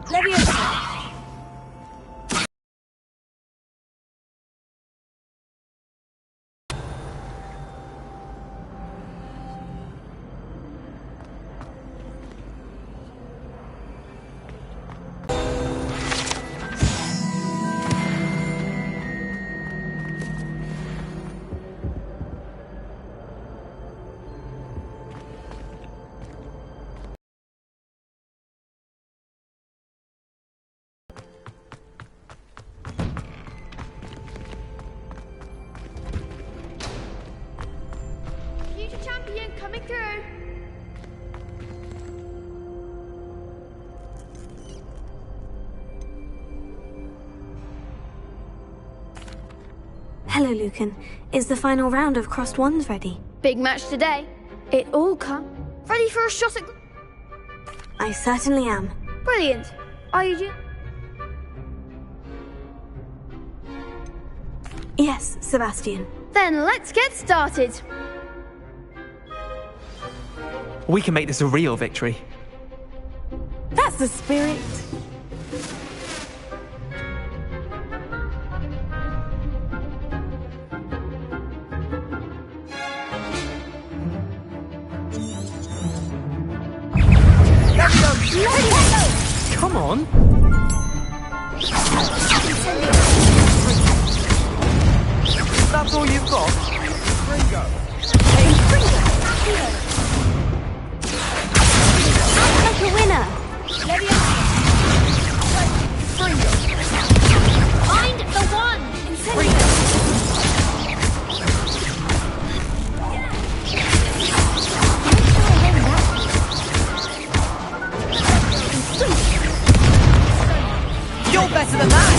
Leviosa! Champion coming through. Hello, Lucan. Is the final round of Crossed Wands ready? Big match today. It all come. Ready for a shot at... I certainly am. Brilliant. Are you... Yes, Sebastian. Then let's get started. We can make this a real victory. That's the spirit. Come on! That's all you've got? Ringo! Like a winner! Find the one! You're better than that!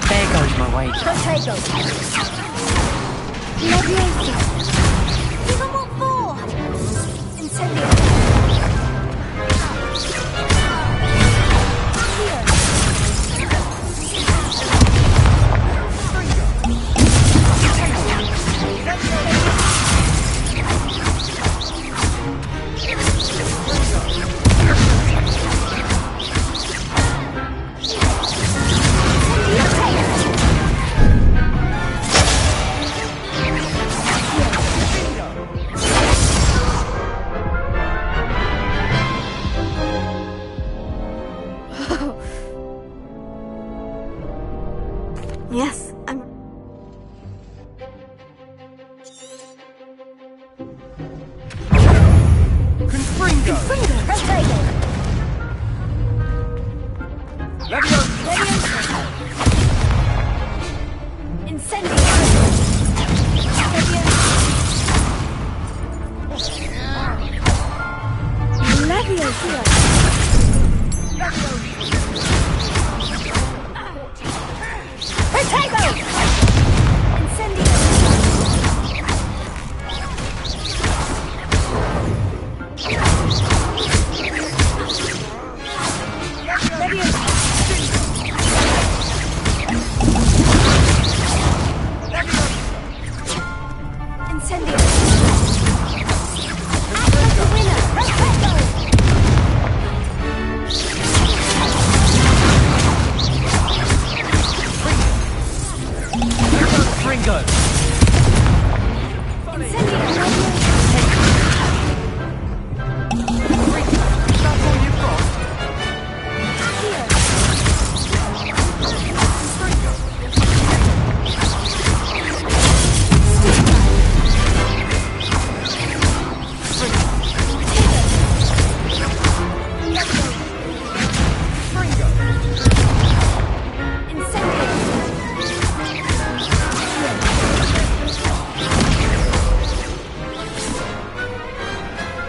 There goes my wager. Potato. Leviosa. Even what for? Incendio. Yes, I'm... Confringo! Potato. Leviosa! Incendio. Leviosa. Potato. Incendio. Incendio. Act like a winner. Potato. Ringo! That's all you've got?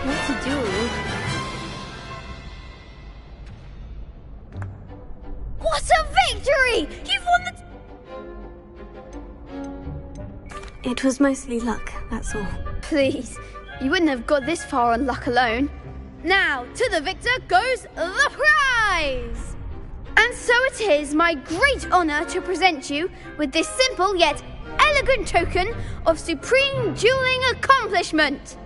What to do? What a victory! You've won the... It was mostly luck, that's all. Please, you wouldn't have got this far on luck alone. Now, to the victor goes the prize! And so it is my great honour to present you with this simple yet elegant token of supreme dueling accomplishment.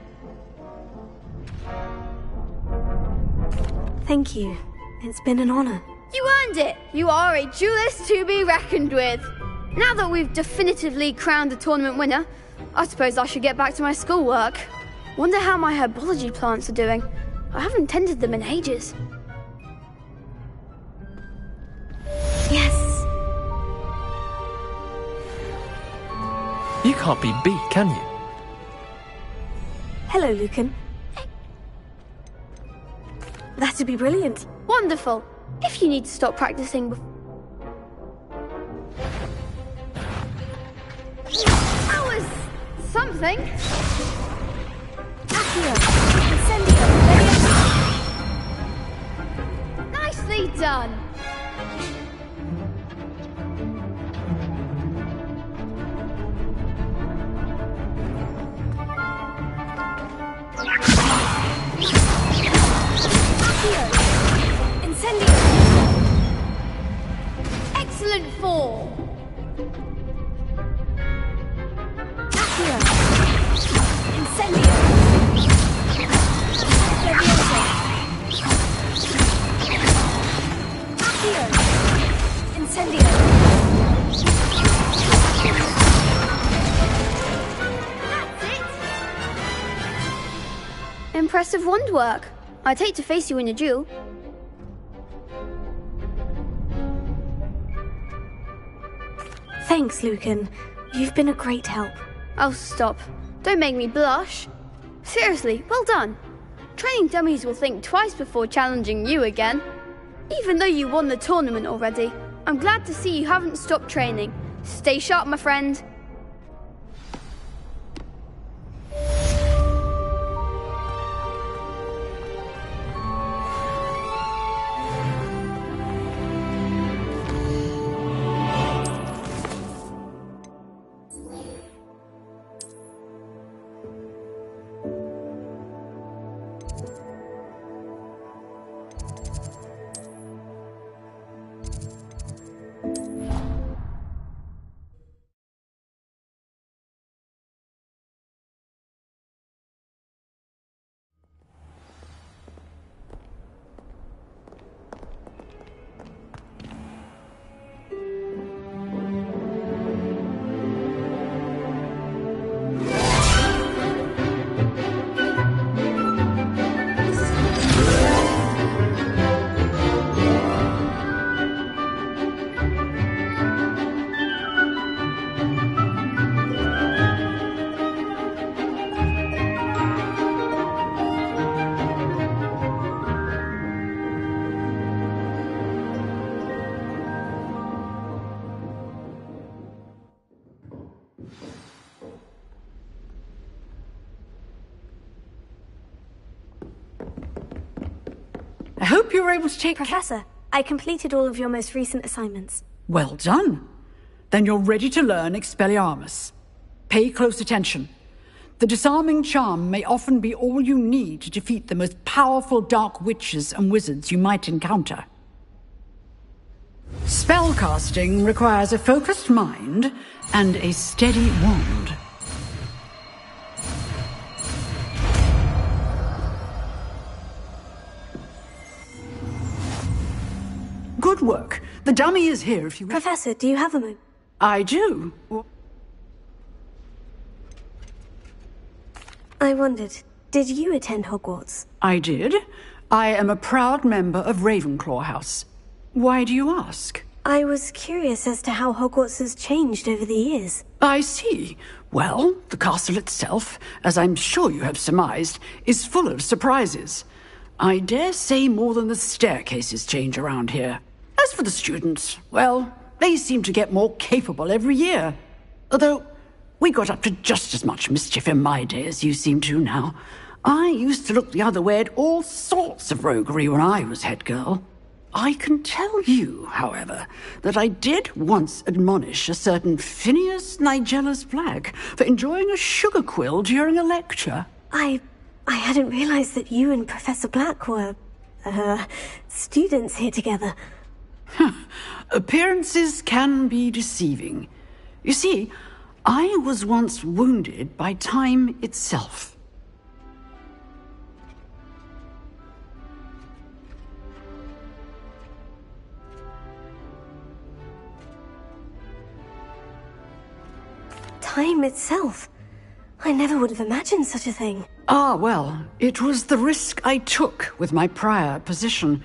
Thank you. It's been an honor. You earned it! You are a duelist to be reckoned with. Now that we've definitively crowned the tournament winner, I suppose I should get back to my schoolwork. Wonder how my herbology plants are doing. I haven't tended them in ages. Yes. You can't be beat, can you? Hello, Lucan. That'd be brilliant. Wonderful. If you need to stop practicing That was something. Accio, Incendio, Leviosa. Nicely done. Accio, Incendio. Excellent form. Accio, Incendio. Leviosa. Accio, Incendio. That's it. Impressive wand work. I'd hate to face you in a duel. Thanks, Lucan. You've been a great help. Oh, stop. Don't make me blush. Seriously, well done. Training dummies will think twice before challenging you again. Even though you won the tournament already, I'm glad to see you haven't stopped training. Stay sharp, my friend. I hope you were able to take... Professor, I completed all of your most recent assignments. Well done. Then you're ready to learn Expelliarmus. Pay close attention. The disarming charm may often be all you need to defeat the most powerful dark witches and wizards you might encounter. Spellcasting requires a focused mind and a steady wand. Good work. The dummy is here if you wish. Professor, do you have a moment? I do. I wondered, did you attend Hogwarts? I did. I am a proud member of Ravenclaw House. Why do you ask? I was curious as to how Hogwarts has changed over the years. I see. Well, the castle itself, as I'm sure you have surmised, is full of surprises. I dare say more than the staircases change around here. As for the students, well, they seem to get more capable every year. Although, we got up to just as much mischief in my day as you seem to now. I used to look the other way at all sorts of roguery when I was head girl. I can tell you, however, that I did once admonish a certain Phineas Nigellus Black for enjoying a sugar quill during a lecture. I hadn't realized that you and Professor Black were, students here together. Appearances can be deceiving. You see, I was once wounded by time itself. time itself. I never would have imagined such a thing. Ah, well, it was the risk I took with my prior position.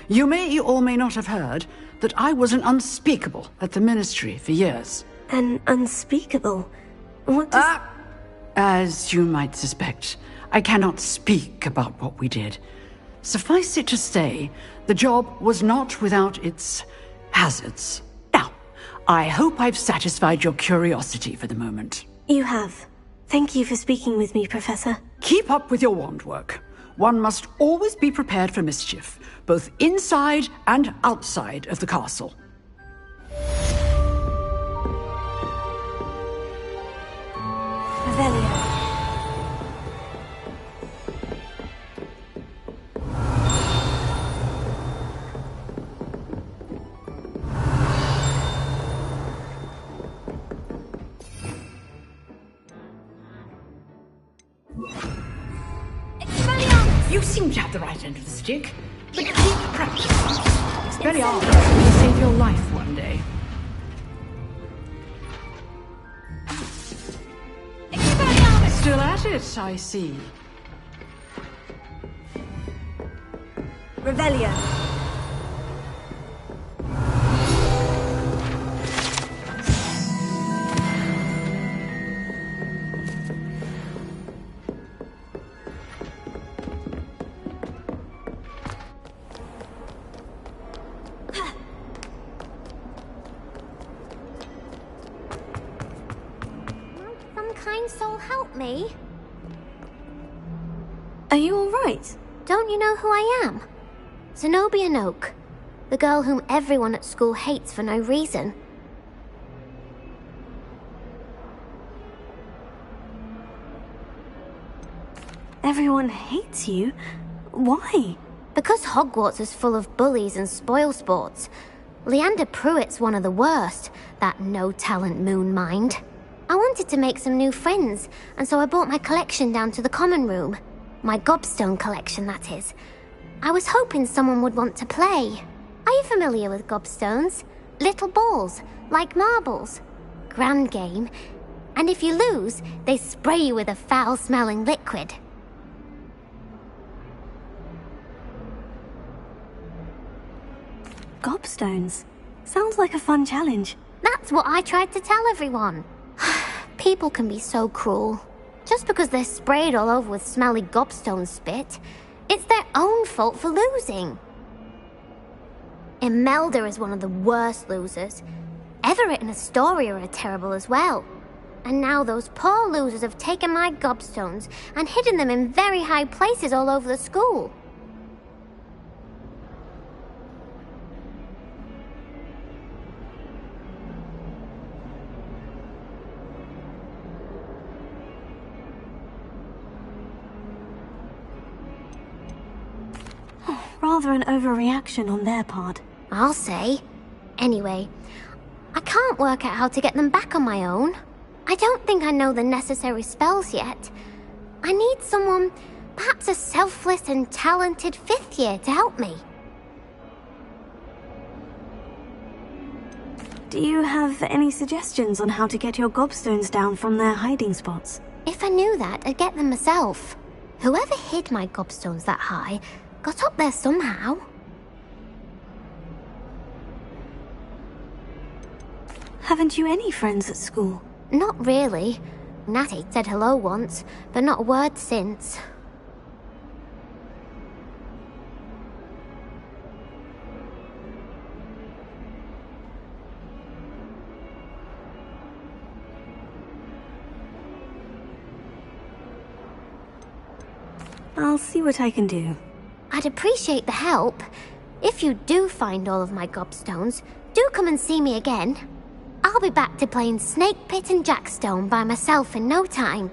You may or may not have heard that I was an unspeakable at the Ministry for years. An unspeakable? What does... As you might suspect, I cannot speak about what we did. Suffice it to say, the job was not without its hazards. Now, I hope I've satisfied your curiosity for the moment. You have. Thank you for speaking with me, Professor. Keep up with your wand work. One must always be prepared for mischief, both inside and outside of the castle. Revelio. You seem to have the right end of the stick, but keep practicing. Expelliarmus may save your life one day. Still at it, I see. Revelio. Some kind soul help me. Are you all right? Don't you know who I am? Zenobia Noak, the girl whom everyone at school hates for no reason. Everyone hates you? Why? Because Hogwarts is full of bullies and spoilsports. Leander Pruitt's one of the worst, that no-talent moon mind. I wanted to make some new friends, and so I brought my collection down to the common room. My gobstone collection, that is. I was hoping someone would want to play. Are you familiar with gobstones? Little balls, like marbles. Grand game. And if you lose, they spray you with a foul-smelling liquid. Gobstones. Sounds like a fun challenge. That's what I tried to tell everyone. People can be so cruel. Just because they're sprayed all over with smelly gobstone spit, it's their own fault for losing. Imelda is one of the worst losers. Everett and Astoria are terrible as well. And now those poor losers have taken my gobstones and hidden them in very high places all over the school. Rather an overreaction on their part. I'll say. Anyway, I can't work out how to get them back on my own. I don't think I know the necessary spells yet. I need someone, perhaps a selfless and talented fifth year to help me. Do you have any suggestions on how to get your gobstones down from their hiding spots? If I knew that, I'd get them myself. Whoever hid my gobstones that high got up there somehow. Haven't you any friends at school? Not really. Natty said hello once, but not a word since. I'll see what I can do. I'd appreciate the help. If you do find all of my gobstones, do come and see me again. I'll be back to playing Snake Pit and Jackstone by myself in no time.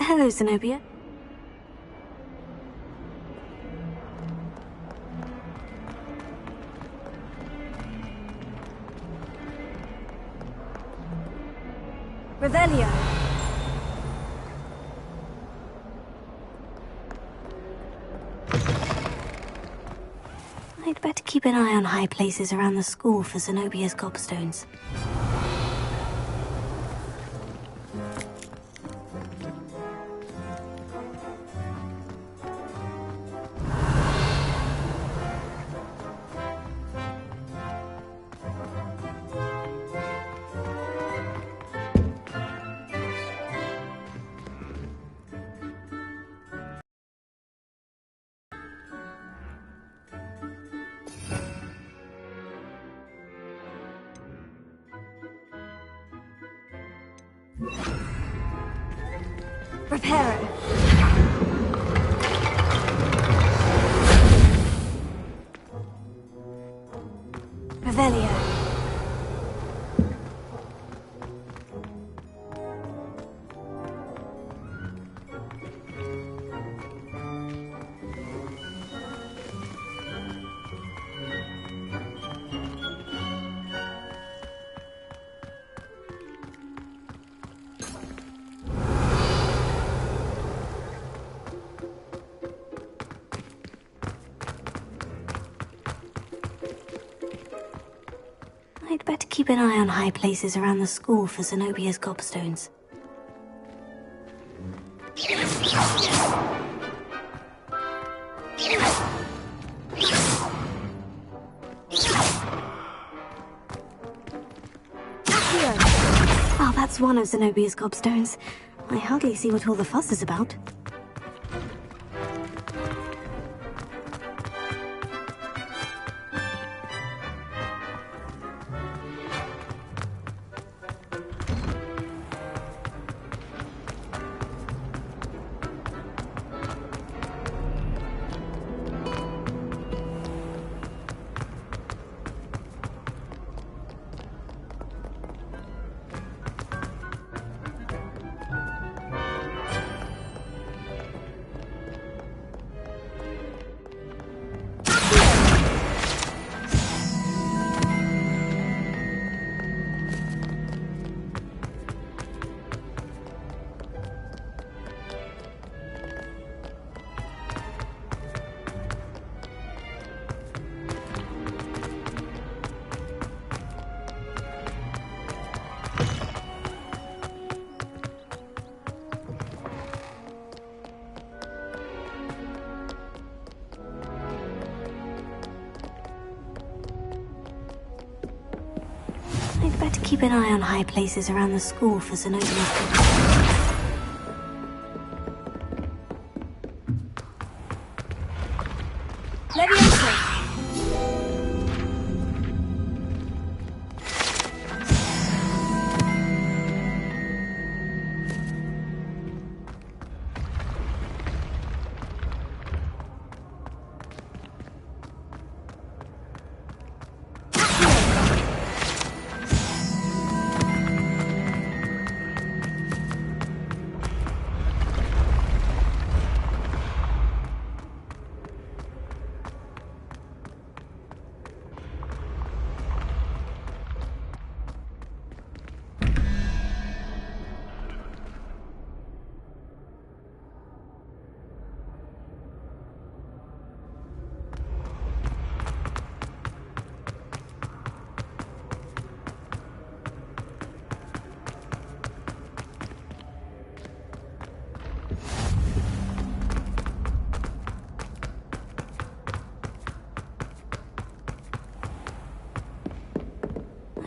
Hello, Zenobia. Revelio. I'd better keep an eye on high places around the school for Zenobia's gobstones. Reparo. Revelio. I'd better keep an eye on high places around the school for Zenobia's gobstones. Oh, that's one of Zenobia's gobstones. I hardly see what all the fuss is about. I'd better keep an eye on high places around the school for Zenobia's gobstones.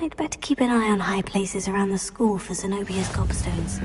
I'd better keep an eye on high places around the school for Zenobia's gobstones.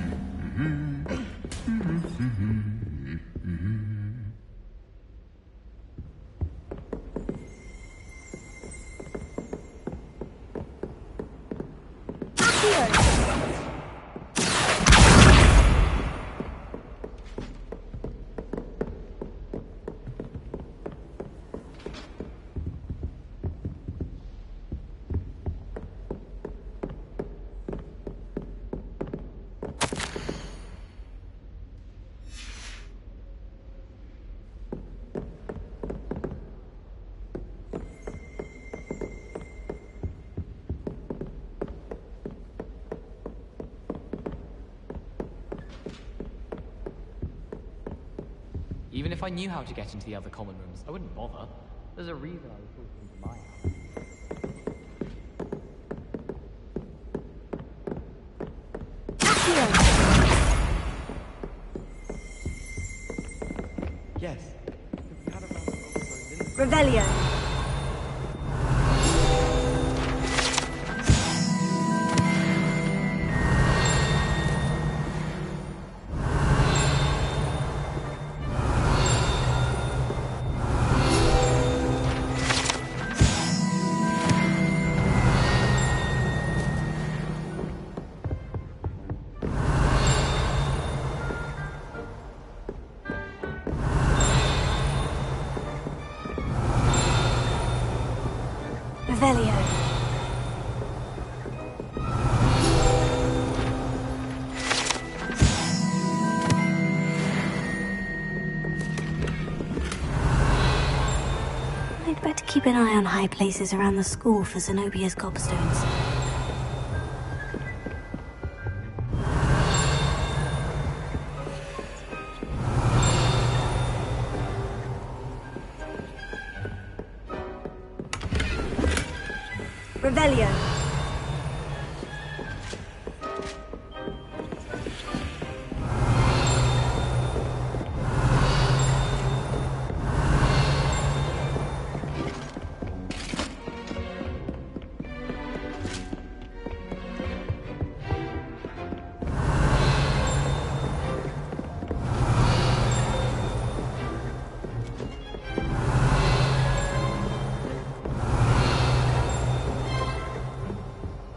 if I knew how to get into the other common rooms, I wouldn't bother. There's a reason I was talking into my house. Yes. We had a round of overthrows in the Revelio. Revelio. I'd better keep an eye on high places around the school for Zenobia's gobstones. Revelio.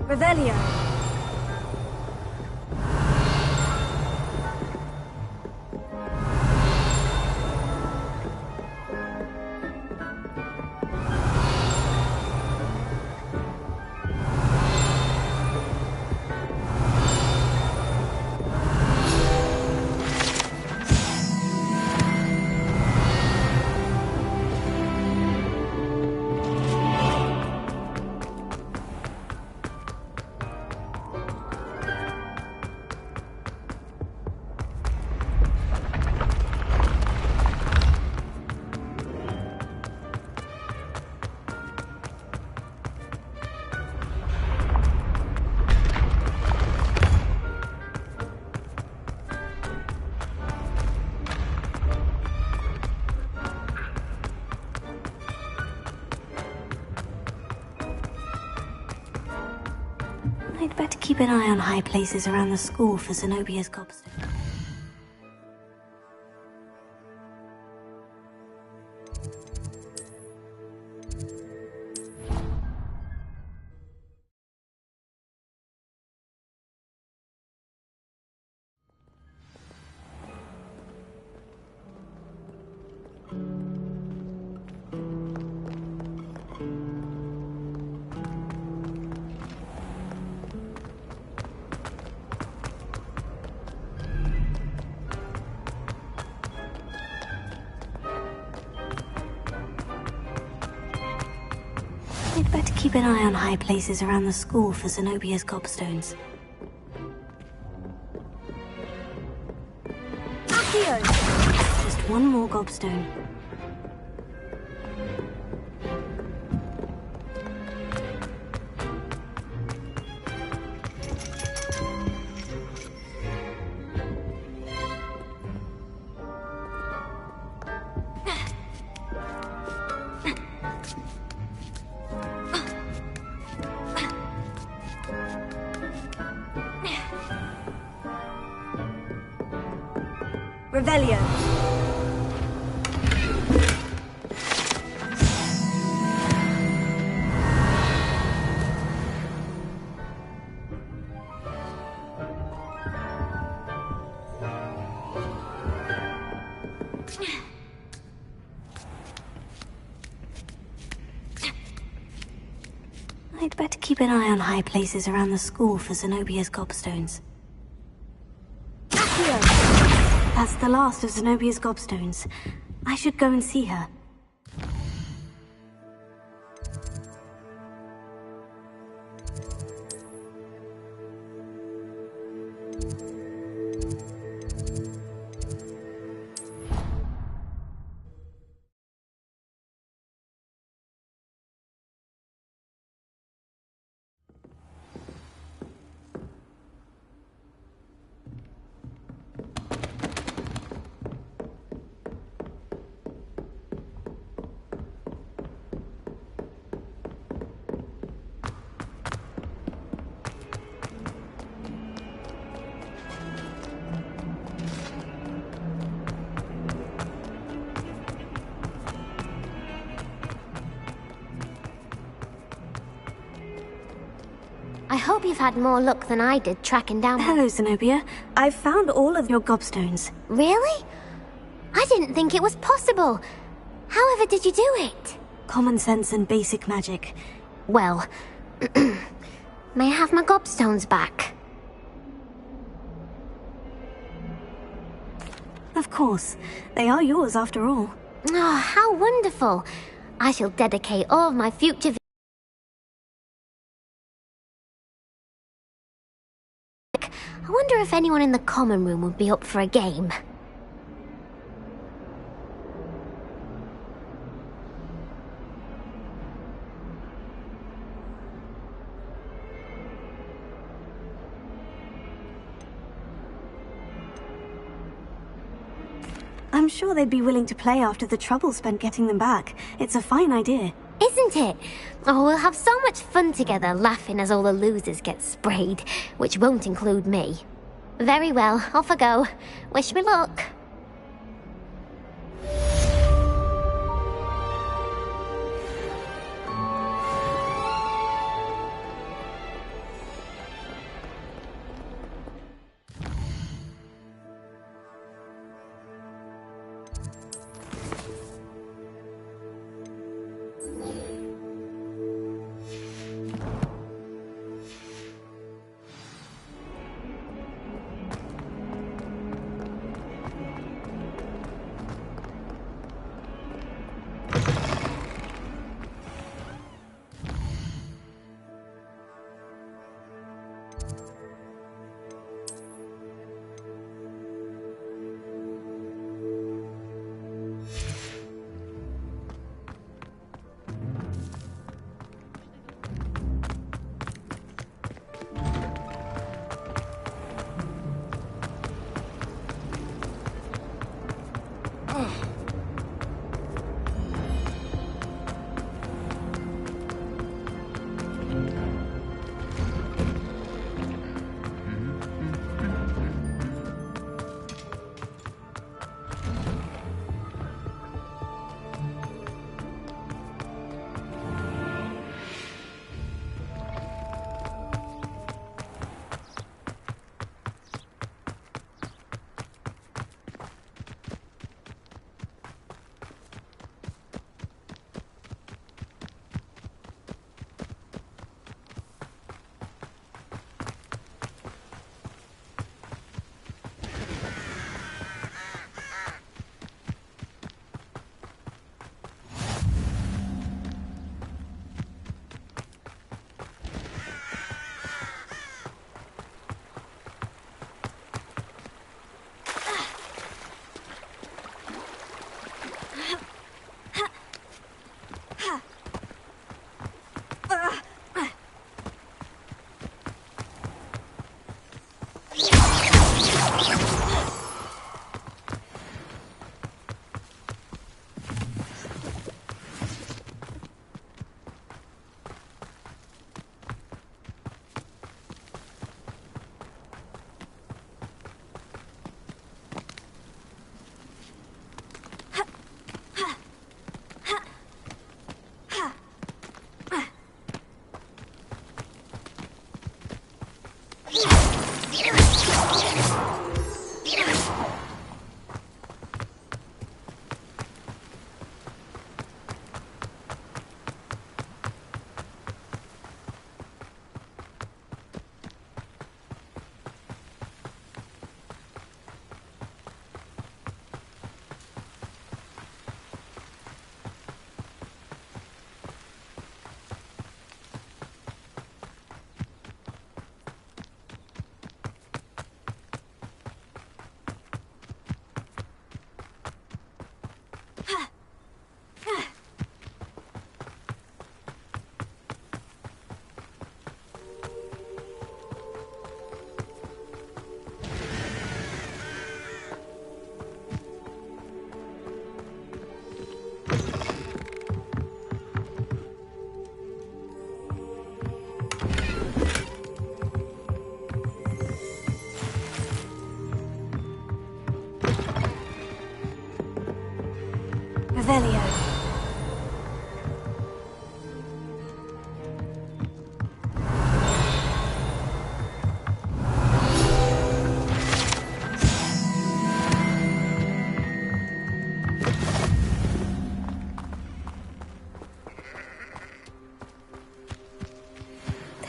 Revelio. I'd better keep an eye on high places around the school for Zenobia's gobstone. I'd better keep an eye on high places around the school for Zenobia's gobstones. Accio! Just one more gobstone. Revelio. I'd better keep an eye on high places around the school for Zenobia's gobstones. That's the last of Zenobia's gobstones. I should go and see her. I hope you've had more luck than I did tracking down... Hello, Zenobia. I've found all of your gobstones. Really? I didn't think it was possible. However did you do it? Common sense and basic magic. Well, may I have my gobstones back? Of course. They are yours after all. Oh, how wonderful. I shall dedicate all of my future... I wonder if anyone in the common room would be up for a game. I'm sure they'd be willing to play after the trouble spent getting them back. It's a fine idea. Isn't it? Oh, we'll have so much fun together, laughing as all the losers get sprayed, which won't include me. Very well, off I go. Wish me luck.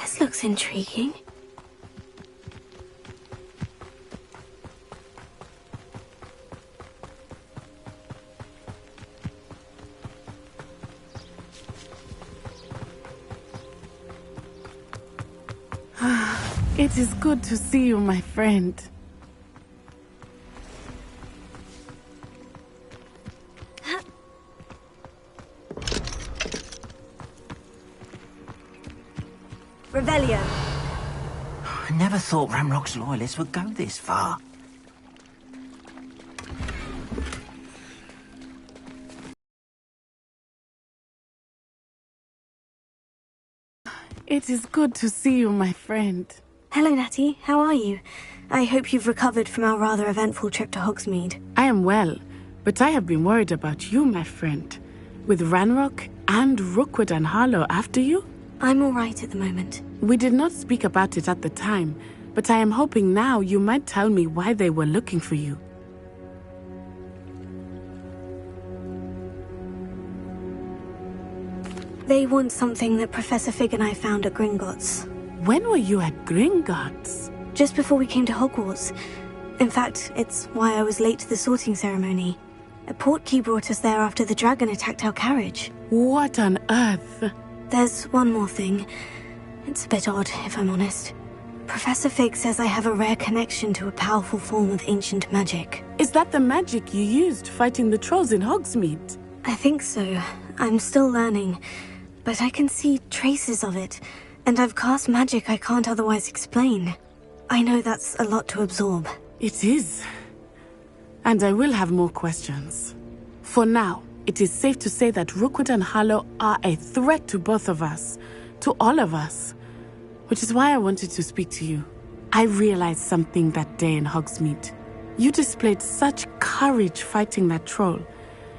This looks intriguing. It is good to see you, my friend. Revelio. I never thought Ranrock's loyalists would go this far. It is good to see you, my friend. Hello, Natty. How are you? I hope you've recovered from our rather eventful trip to Hogsmeade. I am well, but I have been worried about you, my friend. With Ranrock and Rookwood and Harlow after you? I'm all right at the moment. We did not speak about it at the time, but I am hoping now you might tell me why they were looking for you. They want something that Professor Fig and I found at Gringotts. When were you at Gringotts? Just before we came to Hogwarts. In fact, it's why I was late to the sorting ceremony. A portkey brought us there after the dragon attacked our carriage. What on earth? There's one more thing. It's a bit odd, if I'm honest. Professor Fig says I have a rare connection to a powerful form of ancient magic. Is that the magic you used fighting the trolls in Hogsmeade? I think so. I'm still learning. But I can see traces of it. And I've cast magic I can't otherwise explain. I know that's a lot to absorb. It is. And I will have more questions. For now, it is safe to say that Rookwood and Harlow are a threat to both of us. To all of us. Which is why I wanted to speak to you. I realized something that day in Hogsmeade. You displayed such courage fighting that troll.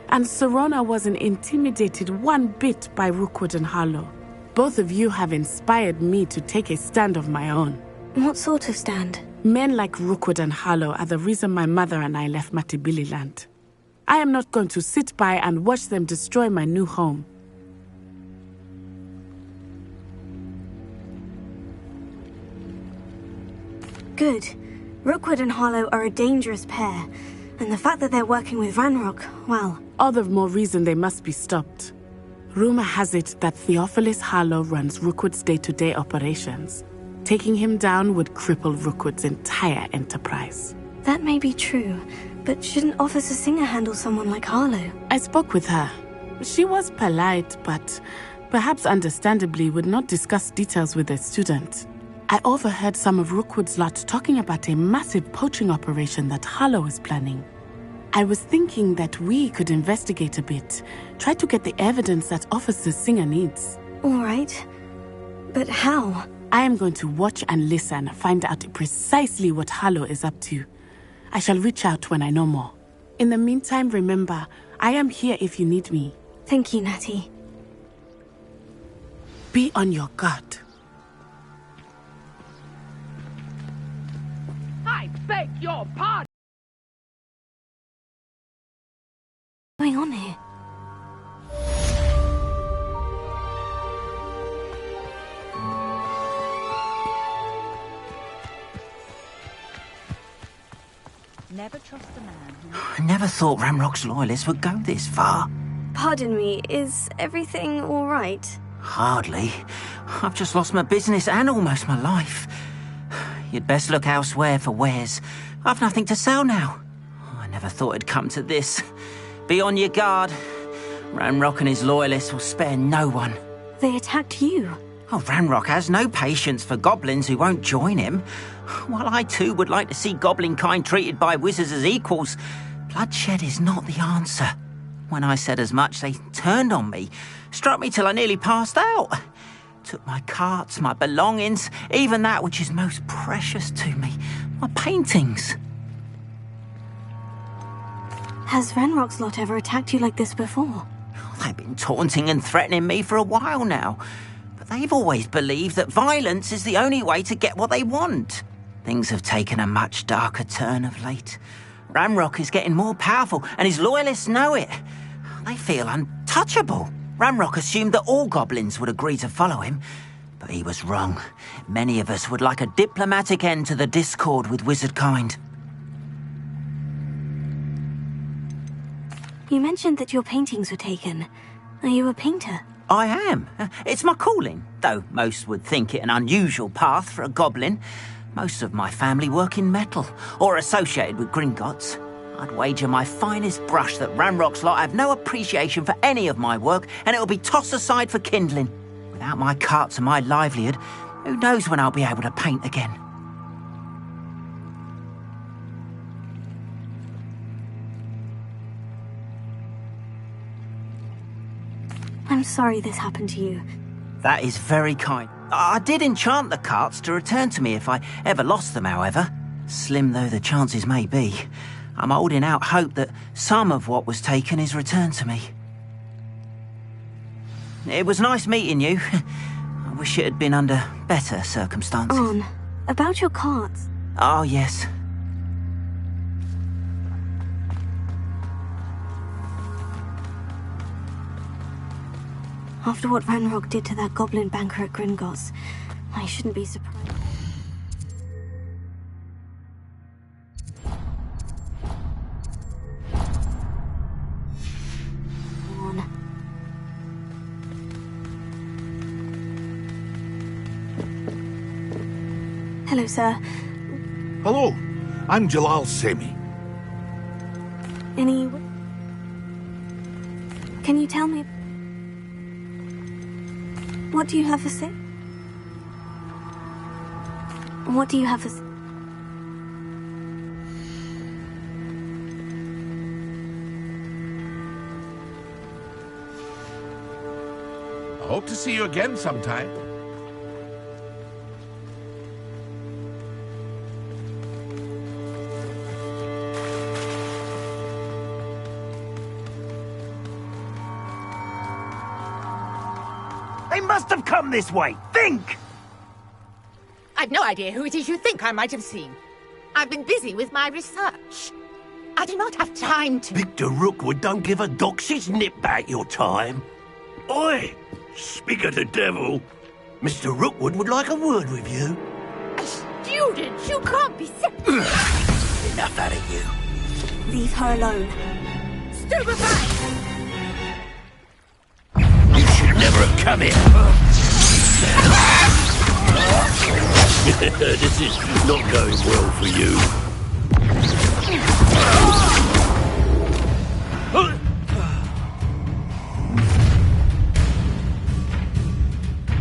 And Serona wasn't intimidated one bit by Rookwood and Harlow. Both of you have inspired me to take a stand of my own. What sort of stand? Men like Rookwood and Harlow are the reason my mother and I left Matibili land. I am not going to sit by and watch them destroy my new home. Good. Rookwood and Harlow are a dangerous pair. And the fact that they're working with Ranrock, well... All the more reason they must be stopped. Rumor has it that Theophilus Harlow runs Rookwood's day-to-day operations. Taking him down would cripple Rookwood's entire enterprise. That may be true, but shouldn't Officer Singer handle someone like Harlow? I spoke with her. She was polite, but perhaps understandably would not discuss details with a student. I overheard some of Rookwood's lot talking about a massive poaching operation that Harlow is planning. I was thinking that we could investigate a bit, try to get the evidence that Officer Singer needs. All right. But how? I am going to watch and listen, find out precisely what Harlow is up to. I shall reach out when I know more. In the meantime, remember, I am here if you need me. Thank you, Natty. Be on your guard. I beg your pardon! What's going on here? Never trust a man who... I never thought Ranrock's loyalists would go this far. Pardon me, is everything all right? Hardly. I've just lost my business and almost my life. You'd best look elsewhere for wares. I've nothing to sell now. I never thought it'd come to this. Be on your guard. Ranrock and his loyalists will spare no one. They attacked you. Oh, Ranrock has no patience for goblins who won't join him. While I too would like to see goblin kind treated by wizards as equals, bloodshed is not the answer. When I said as much, they turned on me, struck me till I nearly passed out. Took my carts, my belongings, even that which is most precious to me, my paintings. Has Ranrock's lot ever attacked you like this before? They've been taunting and threatening me for a while now, but they've always believed that violence is the only way to get what they want. Things have taken a much darker turn of late. Ranrock is getting more powerful, and his loyalists know it. They feel untouchable. Ranrock assumed that all goblins would agree to follow him, But he was wrong. Many of us would like a diplomatic end to the discord with wizard kind. You mentioned that your paintings were taken. Are you a painter? I am. It's my calling, though most would think it an unusual path for a goblin. Most of my family work in metal, or associated with Gringotts. I'd wager my finest brush that Ranrock's lot have no appreciation for any of my work, and it'll be tossed aside for kindling. Without my carts and my livelihood, who knows when I'll be able to paint again? I'm sorry this happened to you. That is very kind. I did enchant the carts to return to me if I ever lost them, however. Slim though the chances may be, I'm holding out hope that some of what was taken is returned to me. It was nice meeting you. I wish it had been under better circumstances. On, about your carts. Oh, yes. After what Ranrock did to that goblin banker at Gringotts, I shouldn't be surprised. Hello, sir. Hello, I'm Jalal Semi. Can you tell me... What do you have to say? What do you have to say? I hope to see you again sometime. They must have come this way. Think! I've no idea who it is you think I might have seen. I've been busy with my research. I do not have time to... Victor Rookwood don't give a doxy's nip back your time. Oi! Speak of the devil. Mr. Rookwood would like a word with you. A student? You can't be Enough out of you. Leave her alone. Stupefy! You should never have come here. This is not going well for you.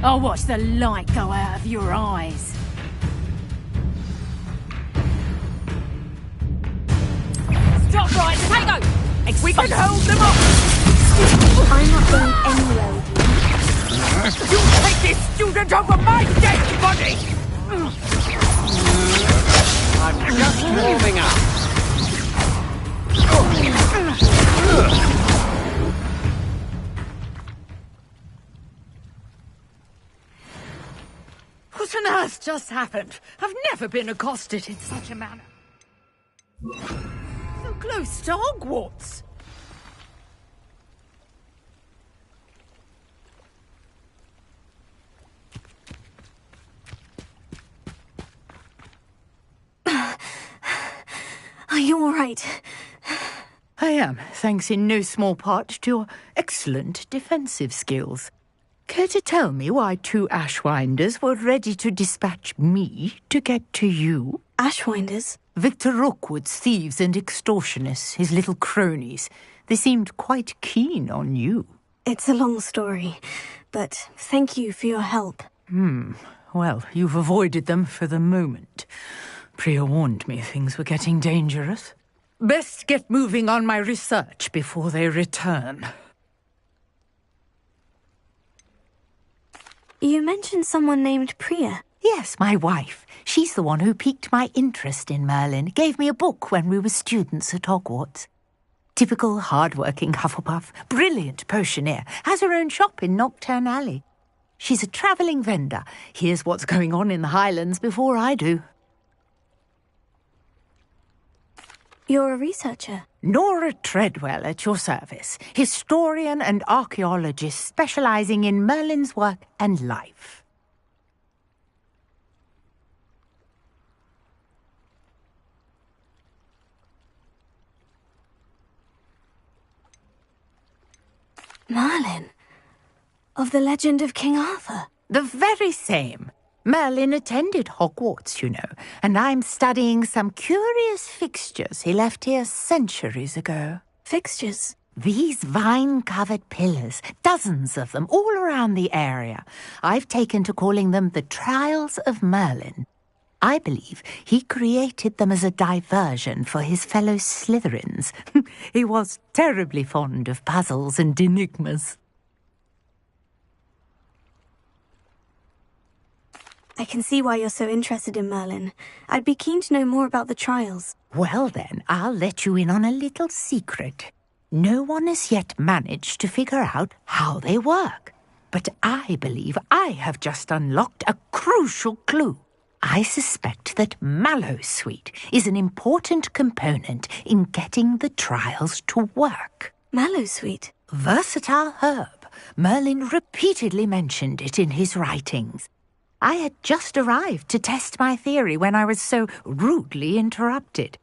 I'll watch the light go out of your eyes. Stop right, Tango! We can hold them up! I'm not going anywhere with you. You take this student over my dead body! I'm just warming up. What on earth just happened? I've never been accosted in such a manner. So close to Hogwarts. Are you all right? I am, thanks in no small part to your excellent defensive skills. Care to tell me why two Ashwinders were ready to dispatch me to get to you? Ashwinders? Victor Rookwood's thieves and extortionists, his little cronies. They seemed quite keen on you. It's a long story, but thank you for your help. Well, you've avoided them for the moment. Priya warned me things were getting dangerous. Best get moving on my research before they return. You mentioned someone named Priya. Yes, my wife. She's the one who piqued my interest in Merlin. Gave me a book when we were students at Hogwarts. Typical hard-working Hufflepuff. Brilliant potioneer. Has her own shop in Knockturn Alley. She's a travelling vendor. Hears what's going on in the Highlands before I do. You're a researcher? Nora Treadwell at your service. Historian and archaeologist specialising in Merlin's work and life. Merlin? Of the legend of King Arthur? The very same. Merlin attended Hogwarts, you know, and I'm studying some curious fixtures he left here centuries ago. Fixtures? These vine-covered pillars, dozens of them, all around the area. I've taken to calling them the Trials of Merlin. I believe he created them as a diversion for his fellow Slytherins. He was terribly fond of puzzles and enigmas. I can see why you're so interested in Merlin. I'd be keen to know more about the trials. Well then, I'll let you in on a little secret. No one has yet managed to figure out how they work. But I believe I have just unlocked a crucial clue. I suspect that Mallowsweet is an important component in getting the trials to work. Mallowsweet? Versatile herb. Merlin repeatedly mentioned it in his writings. I had just arrived to test my theory when I was so rudely interrupted.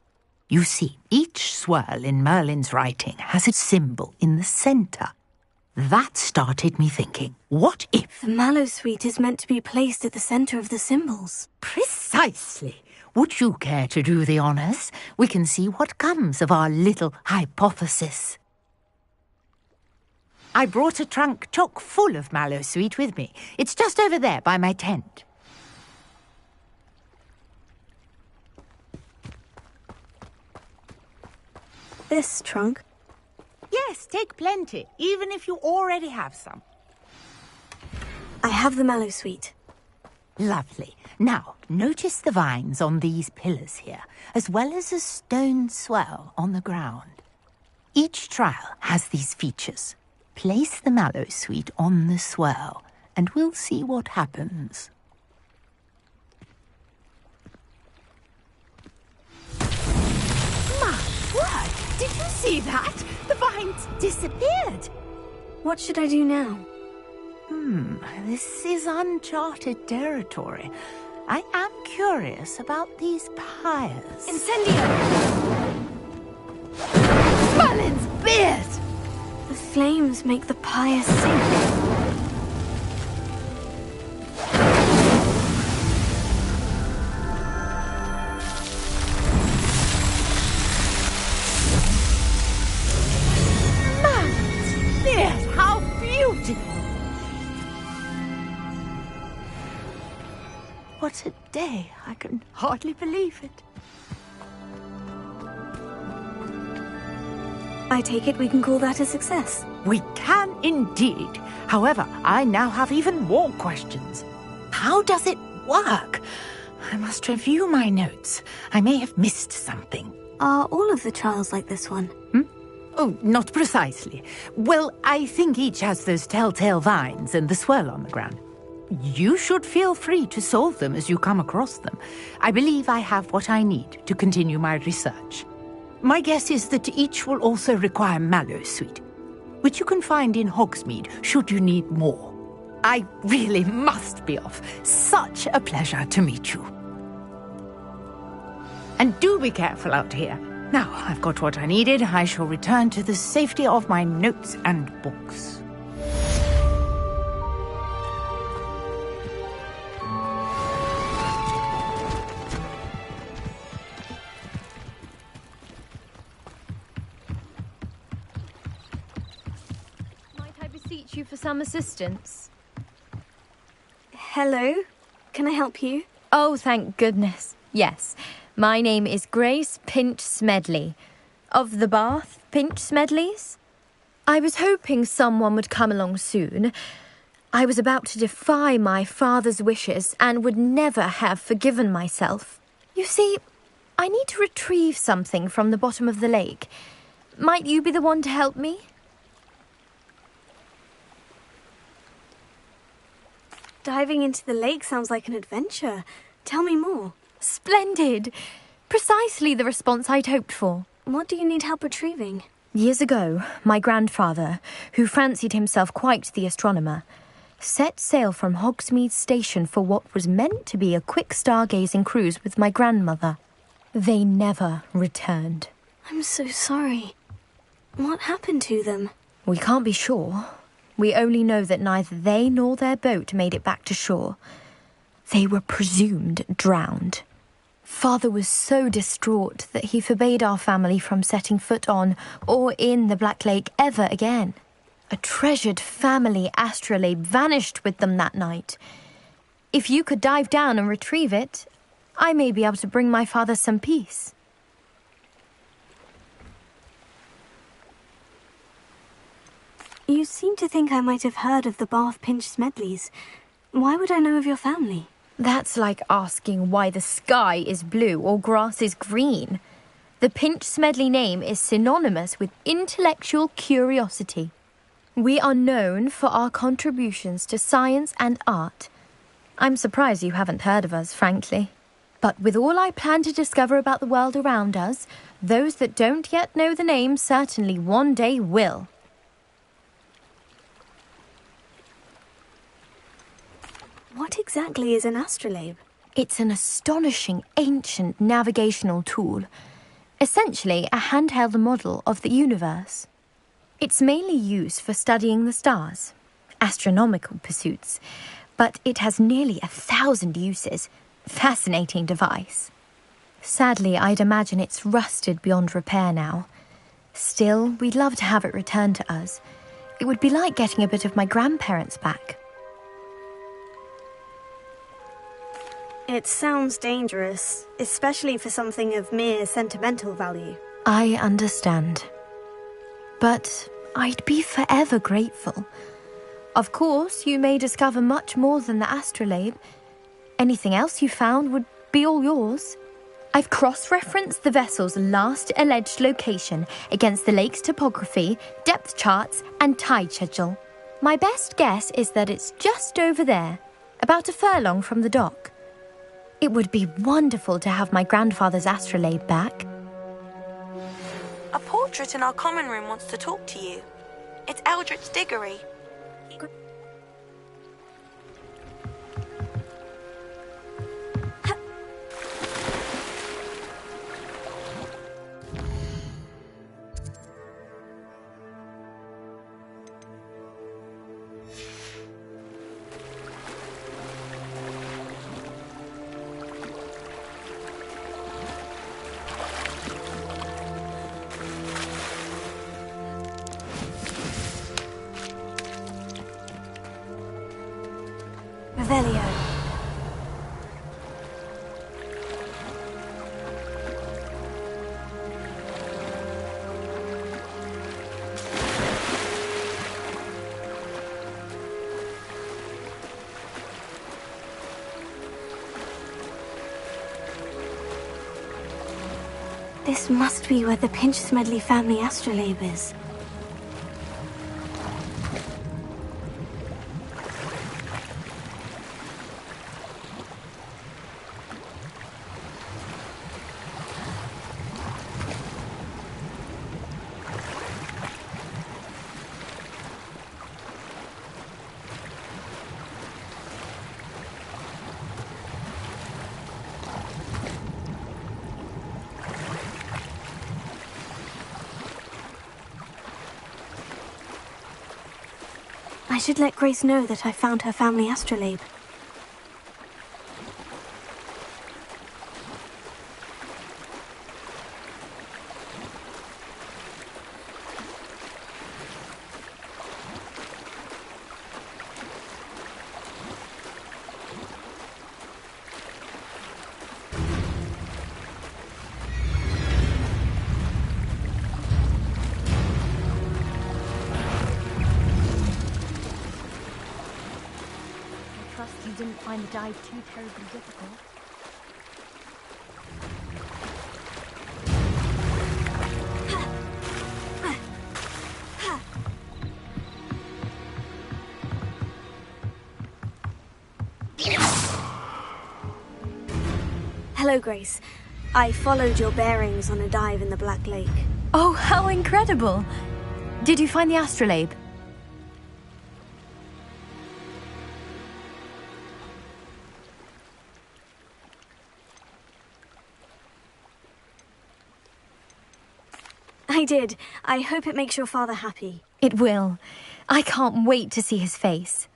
You see, each swirl in Merlin's writing has a symbol in the centre. That started me thinking, what if... The Mallowsweet is meant to be placed at the centre of the symbols. Precisely. Would you care to do the honours? We can see what comes of our little hypothesis. I brought a trunk chock full of Mallowsweet with me. It's just over there by my tent. This trunk? Yes, take plenty, even if you already have some. I have the Mallowsweet. Lovely. Now, notice the vines on these pillars here, as well as a stone swell on the ground. Each trial has these features. Place the Mallowsweet on the swirl, and we'll see what happens. My word! Did you see that? The vines disappeared. What should I do now? This is uncharted territory. I am curious about these pyres. Incendio! Merlin's beard! The flames make the pyre sink. Merlin's beard! How beautiful! What a day! I can hardly believe it. I take it we can call that a success. We can indeed. However, I now have even more questions. How does it work? I must review my notes. I may have missed something. Are all of the trials like this one? Oh, not precisely. Well, I think each has those telltale vines and the swirl on the ground. You should feel free to solve them as you come across them. I believe I have what I need to continue my research. My guess is that each will also require Mallowsweet, which you can find in Hogsmeade should you need more. I really must be off. Such a pleasure to meet you. And do be careful out here. Now I've got what I needed, I shall return to the safety of my notes and books. You for some assistance. Hello? Can I help you? Oh, thank goodness. Yes. My name is Grace Pinch Smedley. Of the Bath Pinch Smedleys. I was hoping someone would come along soon. I was about to defy my father's wishes and would never have forgiven myself. You see, I need to retrieve something from the bottom of the lake. Might you be the one to help me? Diving into the lake sounds like an adventure. Tell me more. Splendid! Precisely the response I'd hoped for. What do you need help retrieving? Years ago, my grandfather, who fancied himself quite the astronomer, set sail from Hogsmeade Station for what was meant to be a quick stargazing cruise with my grandmother. They never returned. I'm so sorry. What happened to them? We can't be sure. We only know that neither they nor their boat made it back to shore. They were presumed drowned. Father was so distraught that he forbade our family from setting foot on or in the Black Lake ever again. A treasured family astrolabe vanished with them that night. If you could dive down and retrieve it, I may be able to bring my father some peace. You seem to think I might have heard of the Bath Pinch Smedleys. Why would I know of your family? That's like asking why the sky is blue or grass is green. The Pinch Smedley name is synonymous with intellectual curiosity. We are known for our contributions to science and art. I'm surprised you haven't heard of us, frankly. But with all I plan to discover about the world around us, those that don't yet know the name certainly one day will. What exactly is an astrolabe? It's an astonishing ancient navigational tool. Essentially a handheld model of the universe. It's mainly used for studying the stars, astronomical pursuits, but it has nearly 1,000 uses. Fascinating device. Sadly, I'd imagine it's rusted beyond repair now. Still, we'd love to have it returned to us. It would be like getting a bit of my grandparents back. It sounds dangerous, especially for something of mere sentimental value. I understand. But I'd be forever grateful. Of course, you may discover much more than the astrolabe. Anything else you found would be all yours. I've cross-referenced the vessel's last alleged location against the lake's topography, depth charts, and tide schedule. My best guess is that it's just over there, about a furlong from the dock. It would be wonderful to have my grandfather's astrolabe back. A portrait in our common room wants to talk to you. It's Eldritch Diggory. Revelio. This must be where the Pinch Smedley family astrolabe is. I should let Grace know that I found her family astrolabe. You didn't find the dive too terribly difficult. Hello, Grace. I followed your bearings on a dive in the Black Lake. Oh, how incredible! Did you find the astrolabe? I did. I hope it makes your father happy. It will. I can't wait to see his face.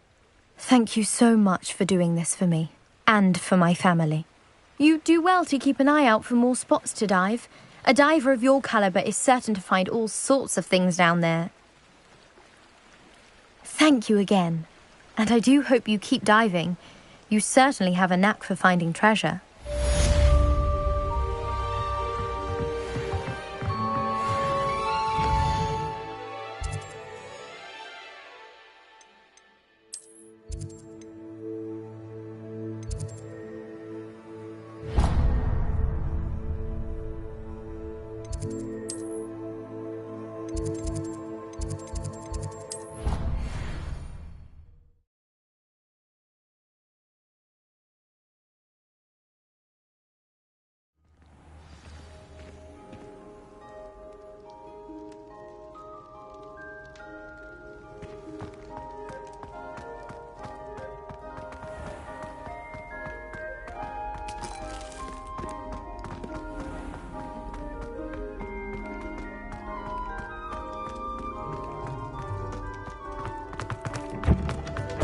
Thank you so much for doing this for me, and for my family. You do well to keep an eye out for more spots to dive. A diver of your caliber is certain to find all sorts of things down there. Thank you again. And I do hope you keep diving. You certainly have a knack for finding treasure.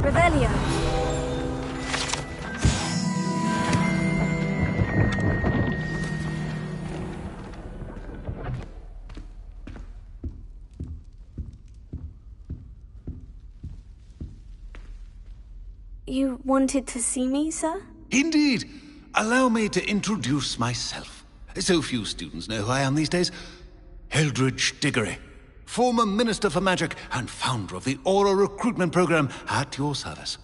Revelio. You wanted to see me, sir? Indeed. Allow me to introduce myself. So few students know who I am these days. Eldridge Diggory, former Minister for Magic and founder of the Aura Recruitment Program, at your service.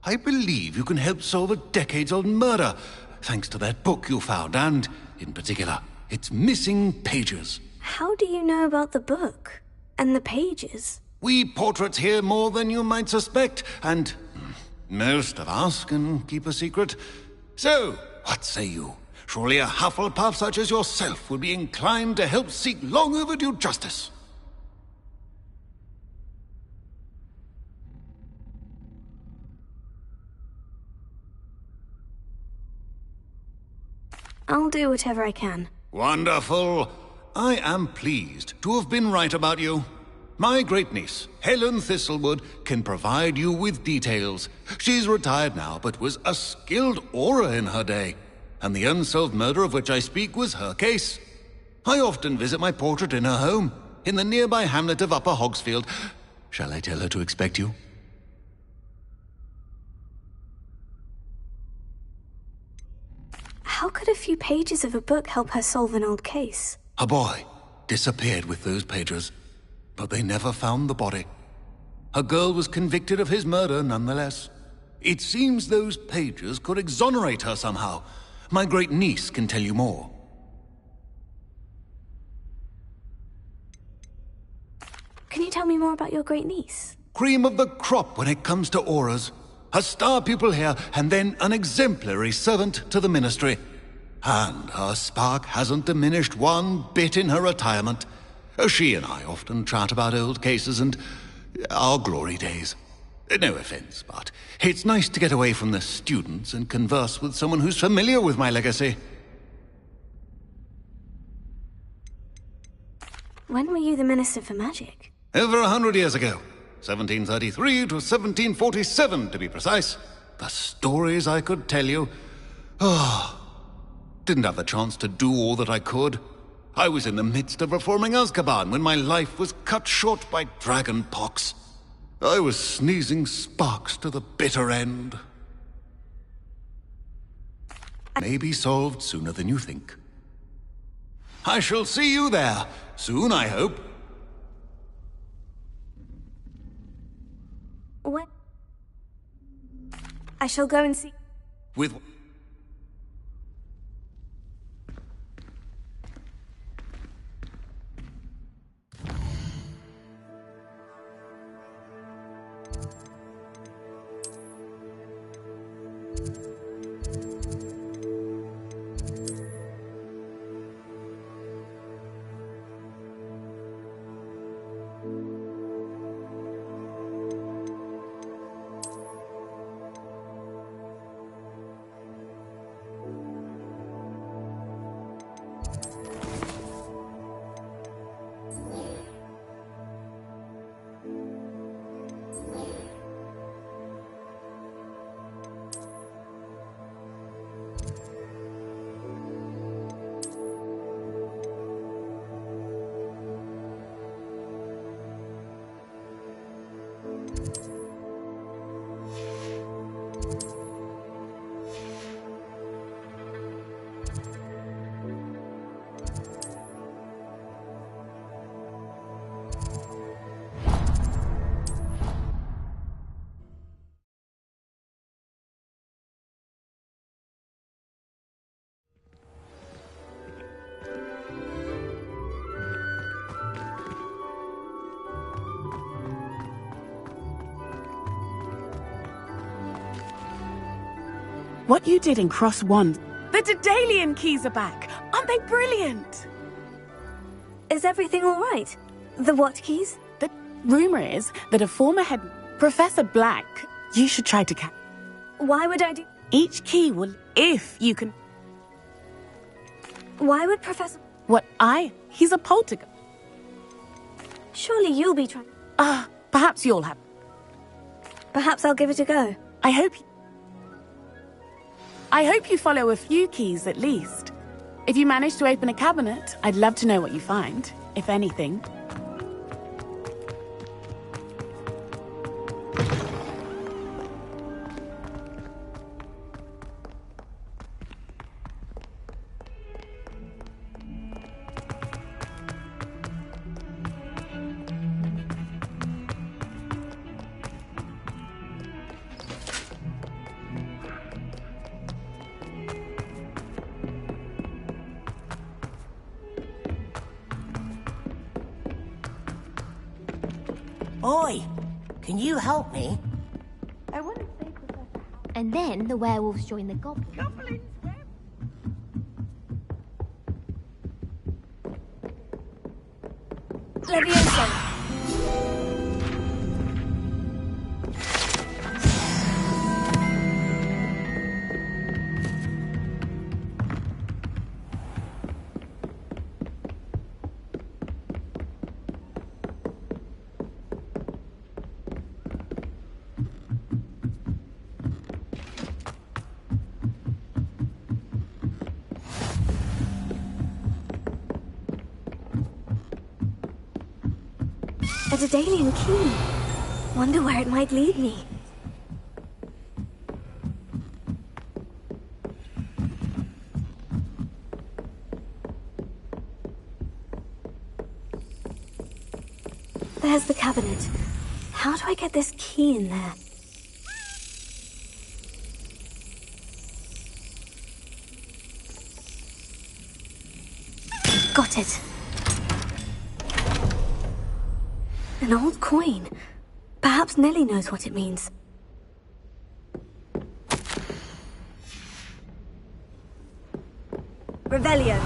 I believe you can help solve a decades-old murder, thanks to that book you found, and, in particular, its missing pages. How do you know about the book? And the pages? We portraits hear more than you might suspect, and most of us can keep a secret. So, what say you? Surely a Hufflepuff such as yourself would be inclined to help seek long overdue justice. I'll do whatever I can. Wonderful. I am pleased to have been right about you. My great-niece, Helen Thistlewood, can provide you with details. She's retired now, but was a skilled aura in her day. And the unsolved murder of which I speak was her case. I often visit my portrait in her home, in the nearby hamlet of Upper Hogsfield. Shall I tell her to expect you? How could a few pages of a book help her solve an old case? A boy disappeared with those pages, but they never found the body. A girl was convicted of his murder nonetheless. It seems those pages could exonerate her somehow. My great-niece can tell you more. Can you tell me more about your great-niece? Cream of the crop when it comes to auras. A star pupil here, and then an exemplary servant to the ministry. And her spark hasn't diminished one bit in her retirement. She and I often chat about old cases and our glory days. No offense, but it's nice to get away from the students and converse with someone who's familiar with my legacy. When were you the Minister for Magic? Over 100 years ago. 1733 to 1747, to be precise. The stories I could tell you. Didn't have the chance to do all that I could. I was in the midst of reforming Azkaban when my life was cut short by dragon pox. I was sneezing sparks to the bitter end. May be solved sooner than you think. I shall see you there, soon I hope. What? I shall go and see... With... What you did in Cross 1. The Daedalian keys are back. Aren't they brilliant? Is everything all right? The what keys? The rumor is that a former head, Professor Black, you should try to catch. Why would I do... Each key will, if you can... Why would Professor... He's a poltergeist. Surely you'll be trying... Perhaps you'll have... Perhaps I'll give it a go. I hope you follow a few keys at least. If you manage to open a cabinet, I'd love to know what you find, if anything. Oi, can you help me? I wouldn't say Professor... And then the werewolves join the goblins. Leviosa! A Daedalian key. Wonder where it might lead me. There's the cabinet. How do I get this key in there? Got it. An old coin. Perhaps Nellie knows what it means. Revelio.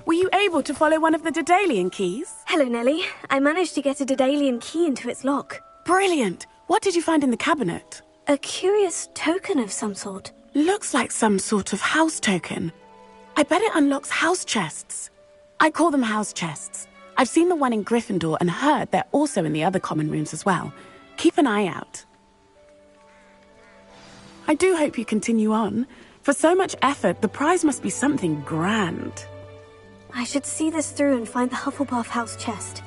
Were you able to follow one of the Daedalian keys? Hello, Nellie. I managed to get a Daedalian key into its lock. Brilliant! What did you find in the cabinet? A curious token of some sort. Looks like some sort of house token. I bet it unlocks house chests. I call them house chests. I've seen the one in Gryffindor and heard they're also in the other common rooms as well. Keep an eye out. I do hope you continue on. For so much effort, the prize must be something grand. I should see this through and find the Hufflepuff house chest.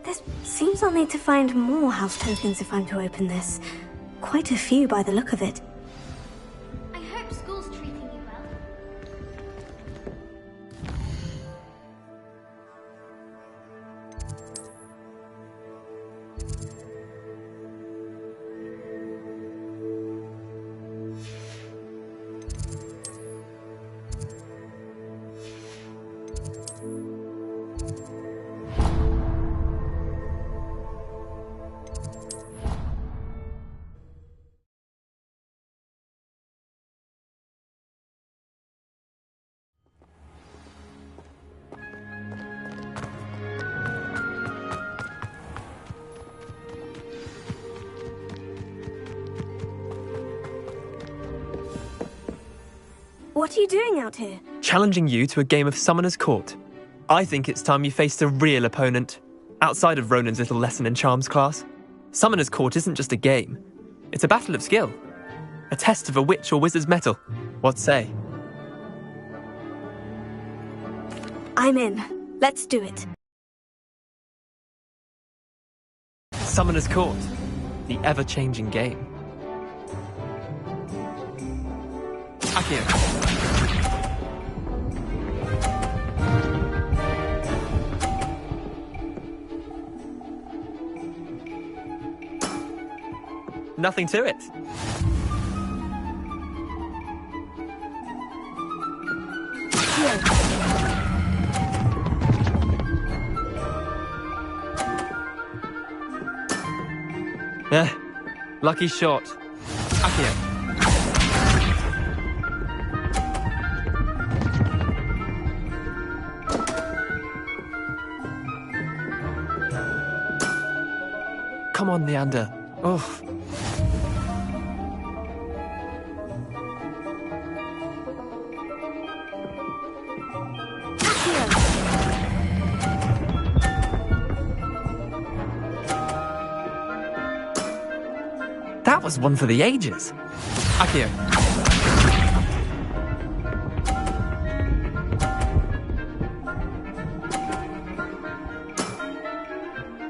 This seems I'll need to find more house tokens if I'm to open this. Quite a few by the look of it. I hope school's treating you well. What are you doing out here? Challenging you to a game of Summoner's Court. I think it's time you faced a real opponent, outside of Ronan's little lesson in charms class. Summoner's Court isn't just a game. It's a battle of skill. A test of a witch or wizard's mettle. What say? I'm in. Let's do it. Summoner's Court. The ever-changing game. Akio. Nothing to it. Lucky shot. Akio. Come on, Leander. Oh. That was one for the ages. Akio.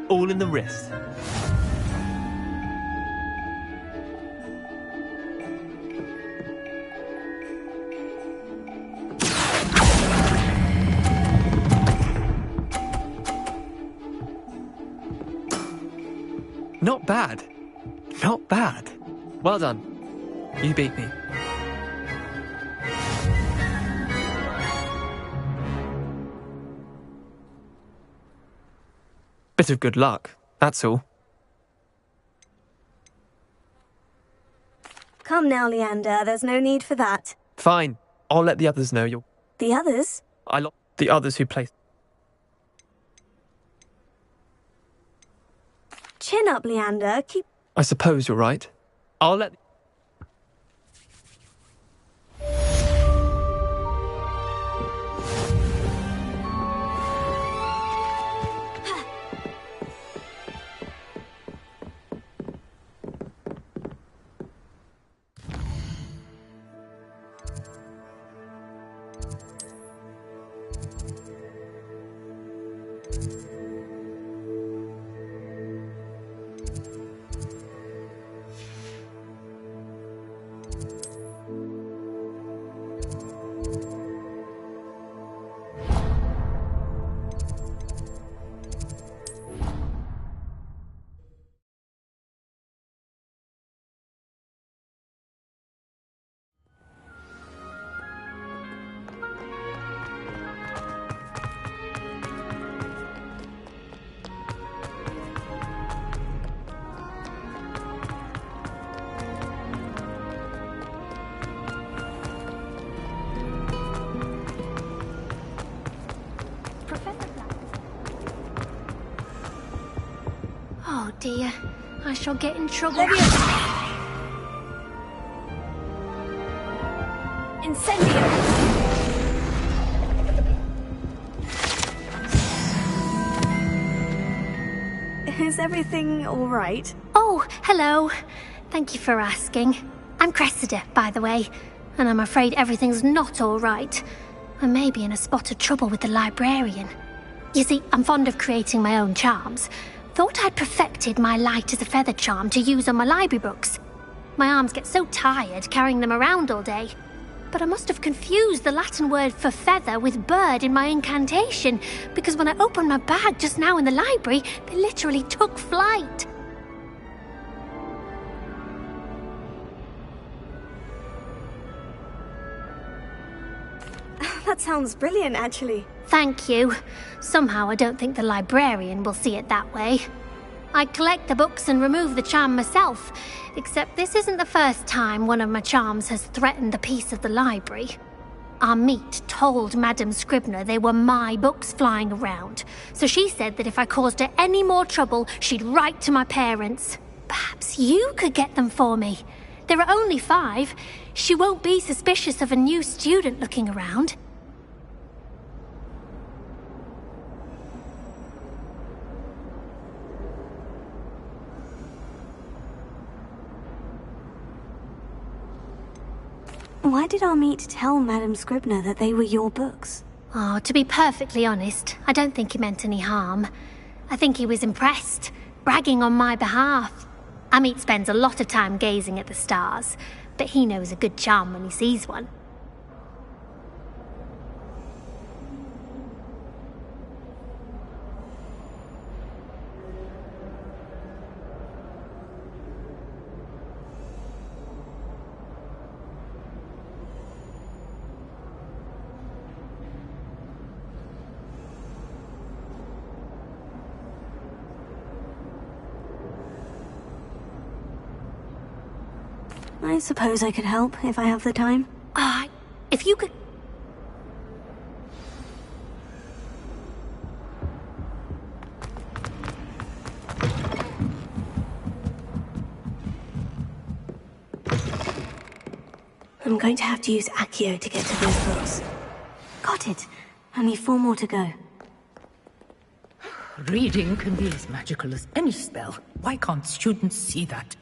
All in the wrist. Not bad. Not bad. Well done. You beat me. Bit of good luck, that's all. Come now, Leander. There's no need for that. Fine. I'll let the others know you're... The others? The others who play... Chin up, Leander. Keep... I suppose you're right. I'll let... Oh dear, I shall get in trouble. Incendio! Is everything all right? Oh, hello. Thank you for asking. I'm Cressida, by the way, and I'm afraid everything's not all right. I may be in a spot of trouble with the librarian. You see, I'm fond of creating my own charms. Thought I'd perfected my light as a feather charm to use on my library books. My arms get so tired carrying them around all day. But I must have confused the Latin word for feather with bird in my incantation, because when I opened my bag just now in the library, they literally took flight. That sounds brilliant, actually. Thank you. Somehow I don't think the librarian will see it that way. I collect the books and remove the charm myself, except this isn't the first time one of my charms has threatened the peace of the library. Our meet told Madame Scribner they were my books flying around, so she said that if I caused her any more trouble, she'd write to my parents. Perhaps you could get them for me. There are only 5. She won't be suspicious of a new student looking around. Why did our meet tell Madame Scribner that they were your books? Oh, to be perfectly honest, I don't think he meant any harm. I think he was impressed, bragging on my behalf. Amit spends a lot of time gazing at the stars, but he knows a good charm when he sees one. I suppose I could help if I have the time. If you could... I'm going to have to use Accio to get to those books. Got it. Only 4 more to go. Reading can be as magical as any spell. Why can't students see that?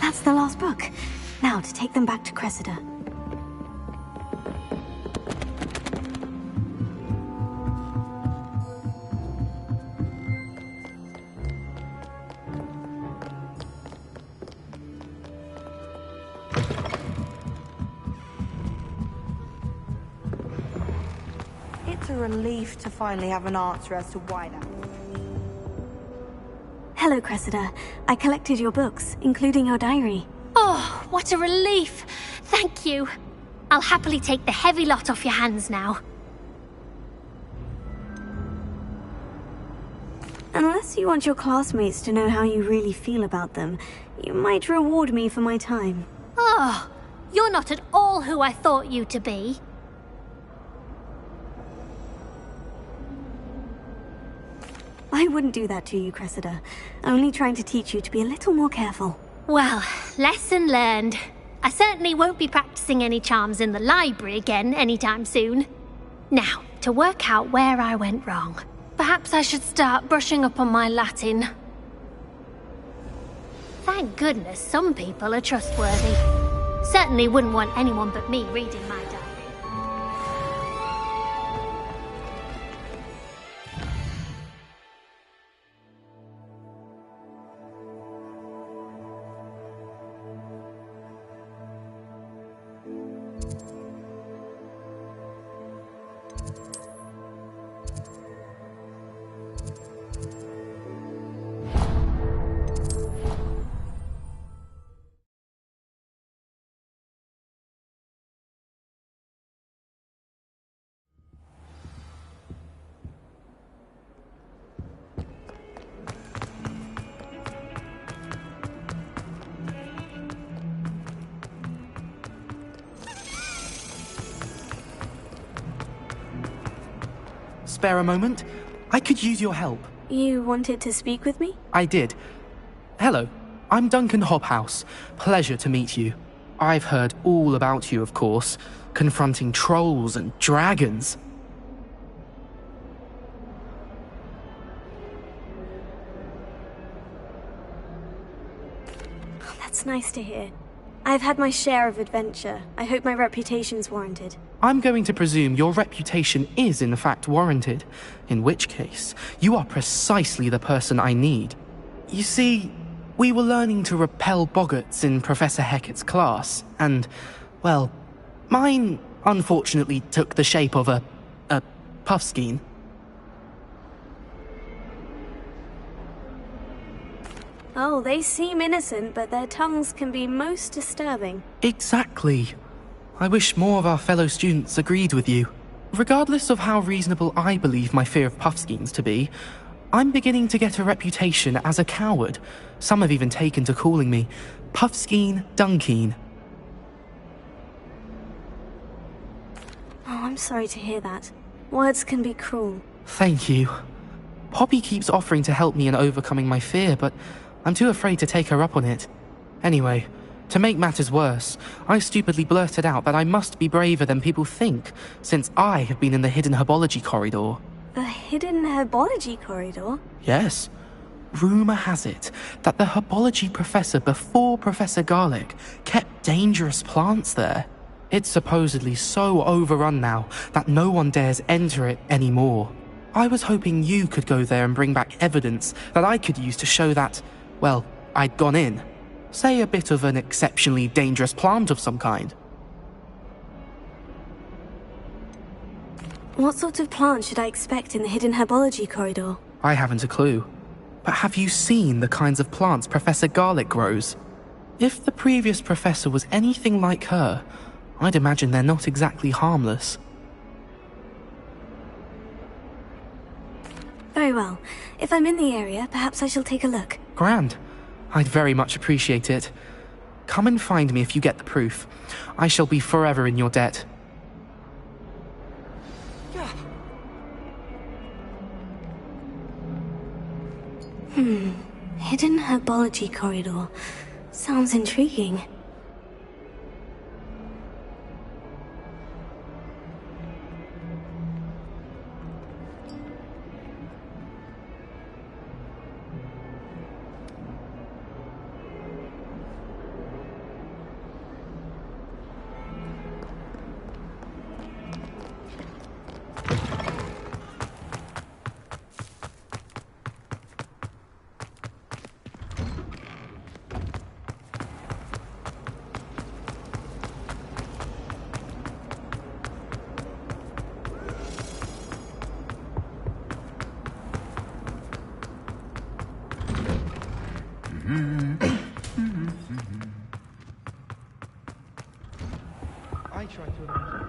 That's the last book. Now to take them back to Cressida. It's a relief to finally have an answer as to why that. Hello, Cressida. I collected your books, including your diary. Oh, what a relief! Thank you. I'll happily take the heavy lot off your hands now. Unless you want your classmates to know how you really feel about them, you might reward me for my time. Oh, you're not at all who I thought you to be. I wouldn't do that to you, Cressida. Only trying to teach you to be a little more careful. Well, lesson learned. I certainly won't be practicing any charms in the library again anytime soon. Now, to work out where I went wrong. Perhaps Perhaps I should start brushing up on my Latin. Thank goodness some people are trustworthy. Certainly wouldn't want anyone but me reading my diary. Spare a moment? I could use your help. You wanted to speak with me? I did. Hello, I'm Duncan Hobhouse. Pleasure to meet you. I've heard all about you, of course, confronting trolls and dragons. That's nice to hear. I've had my share of adventure. I hope my reputation's warranted. I'm going to presume your reputation is in fact warranted, in which case, you are precisely the person I need. You see, we were learning to repel boggarts in Professor Hecat's class, and, well, mine unfortunately took the shape of a puffskein. Oh, they seem innocent, but their tongues can be most disturbing. Exactly. I wish more of our fellow students agreed with you. Regardless of how reasonable I believe my fear of puffskeins to be, I'm beginning to get a reputation as a coward. Some have even taken to calling me Puffskeen Dunkeen. Oh, I'm sorry to hear that. Words can be cruel. Thank you. Poppy keeps offering to help me in overcoming my fear, but I'm too afraid to take her up on it. Anyway, to make matters worse, I stupidly blurted out that I must be braver than people think, since I have been in the hidden herbology corridor. The hidden herbology corridor? Yes. Rumour has it that the herbology professor before Professor Garlic kept dangerous plants there. It's supposedly so overrun now that no one dares enter it anymore. I was hoping you could go there and bring back evidence that I could use to show that, well, I'd gone in. Say a bit of an exceptionally dangerous plant of some kind. What sort of plant should I expect in the hidden herbology corridor? I haven't a clue. But have you seen the kinds of plants Professor Garlic grows? If the previous professor was anything like her, I'd imagine they're not exactly harmless. Very well. If I'm in the area, perhaps I shall take a look. Grand. I'd very much appreciate it. Come and find me if you get the proof. I shall be forever in your debt. Hidden herbology corridor. Sounds intriguing. I try to imagine.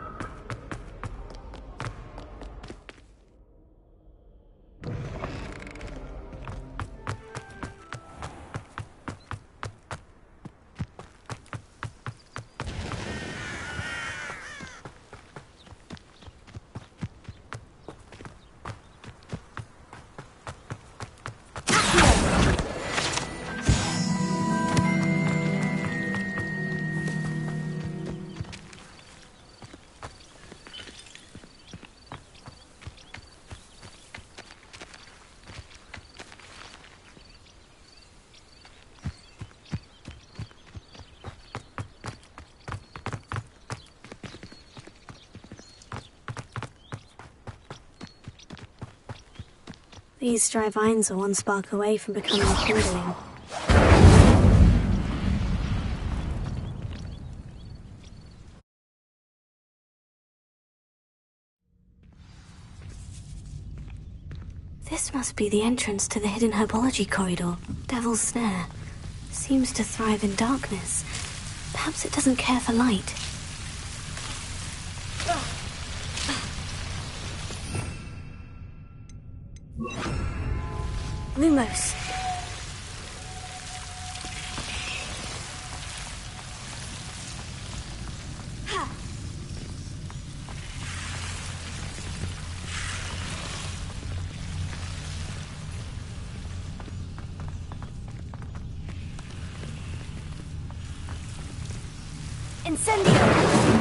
These dry vines are one spark away from becoming kindling. This must be the entrance to the hidden herbology corridor. Devil's Snare. Seems to thrive in darkness. Perhaps it doesn't care for light. Lumos. Incendio!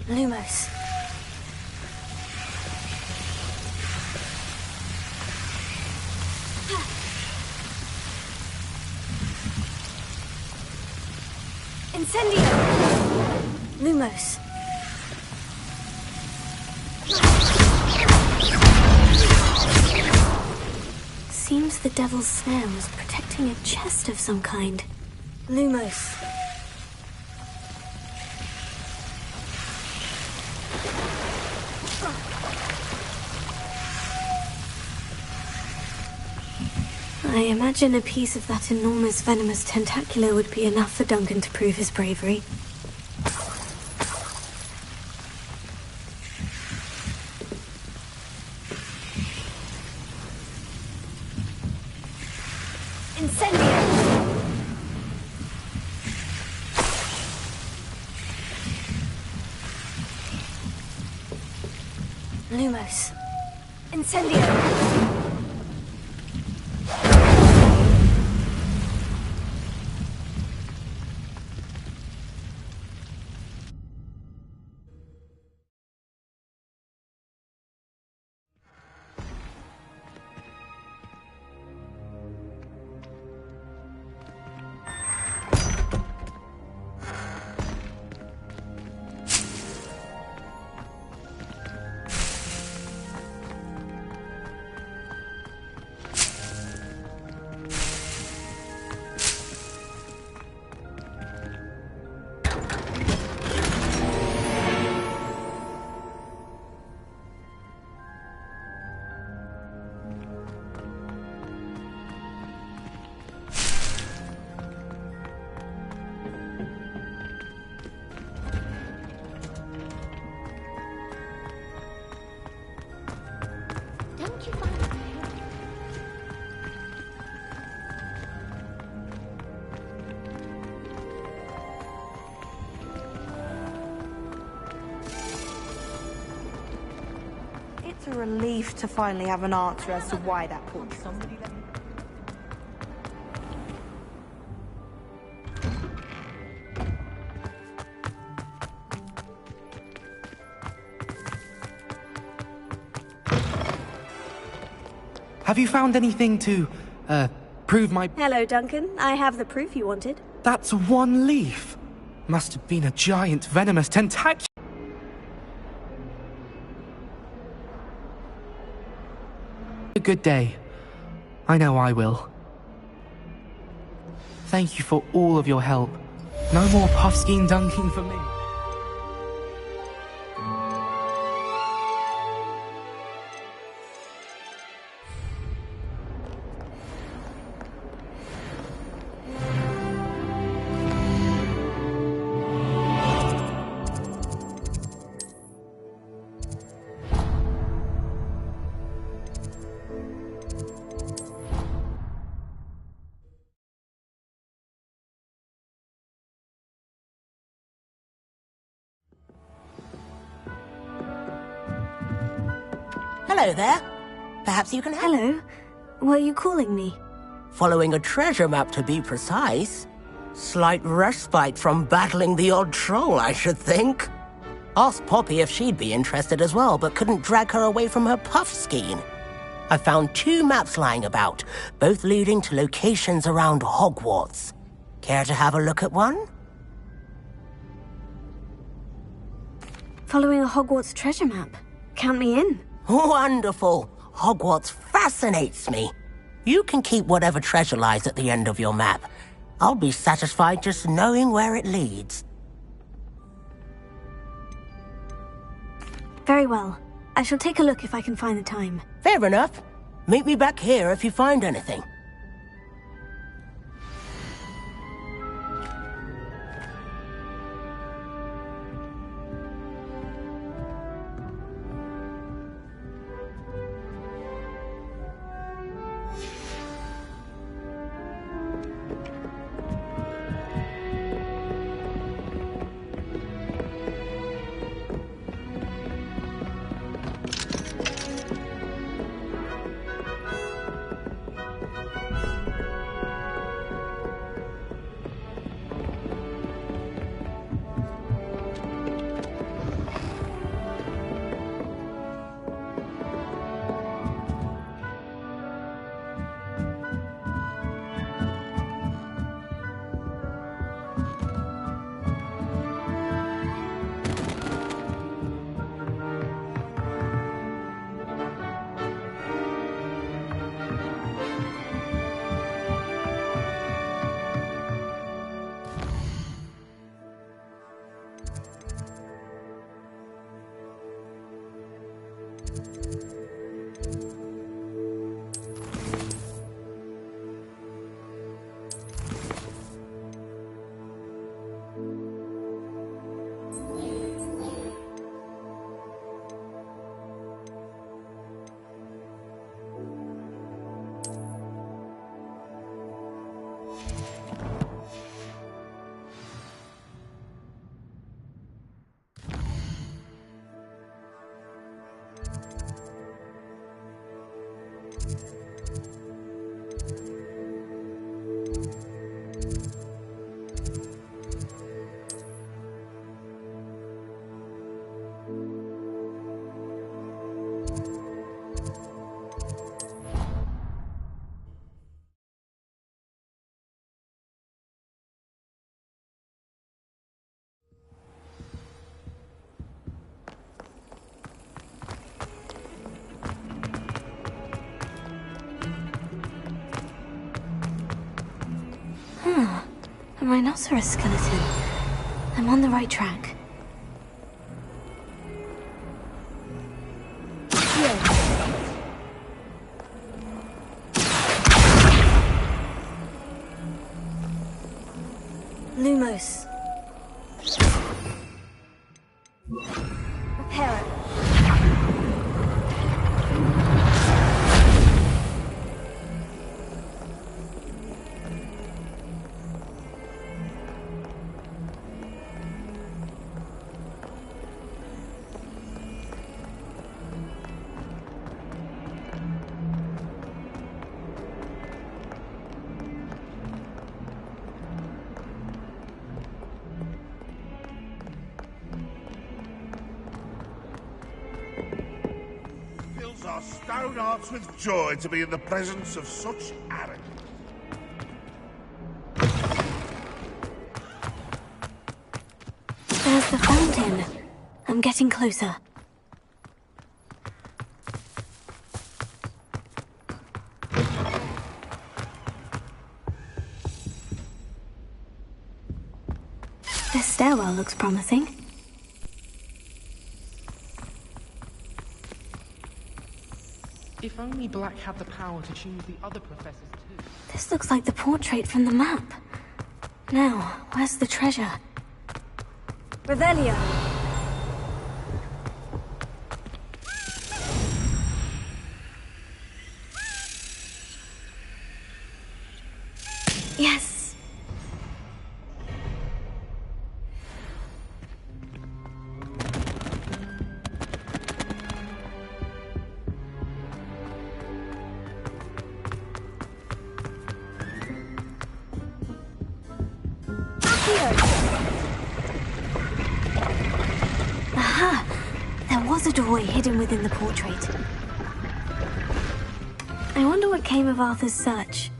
Lumos. Incendio! Lumos. Seems the Devil's Snare was protecting a chest of some kind. Lumos. I imagine a piece of that enormous venomous tentacular would be enough for Duncan to prove his bravery. Incendio! Lumos. Incendio! It's a relief to finally have an answer as to why that portrait. Have you found anything to, prove my... Hello, Duncan. I have the proof you wanted. That's one leaf. Must have been a giant venomous tentacular. A good day. I know I will. Thank you for all of your help. No more puffskein dunking for me. Hello there. Perhaps you can help. Hello. Were you calling me? Following a treasure map, to be precise. Slight respite from battling the odd troll, I should think. Asked Poppy if she'd be interested as well, but couldn't drag her away from her puff skiing. I found 2 maps lying about, both leading to locations around Hogwarts. Care to have a look at one? Following a Hogwarts treasure map. Count me in. Wonderful. Hogwarts fascinates me. You can keep whatever treasure lies at the end of your map. I'll be satisfied just knowing where it leads. Very well. I shall take a look if I can find the time. Fair enough. Meet me back here if you find anything. A rhinoceros skeleton. I'm on the right track. Lumos. Repair it. Our stone hearts with joy to be in the presence of such arrogance. There's the fountain. I'm getting closer. This stairwell looks promising. If only Black had the power to choose the other professors too. This looks like the portrait from the map. Now, where's the treasure? Revelio. Yes. doorway hidden within the portrait. I wonder what came of Arthur's search.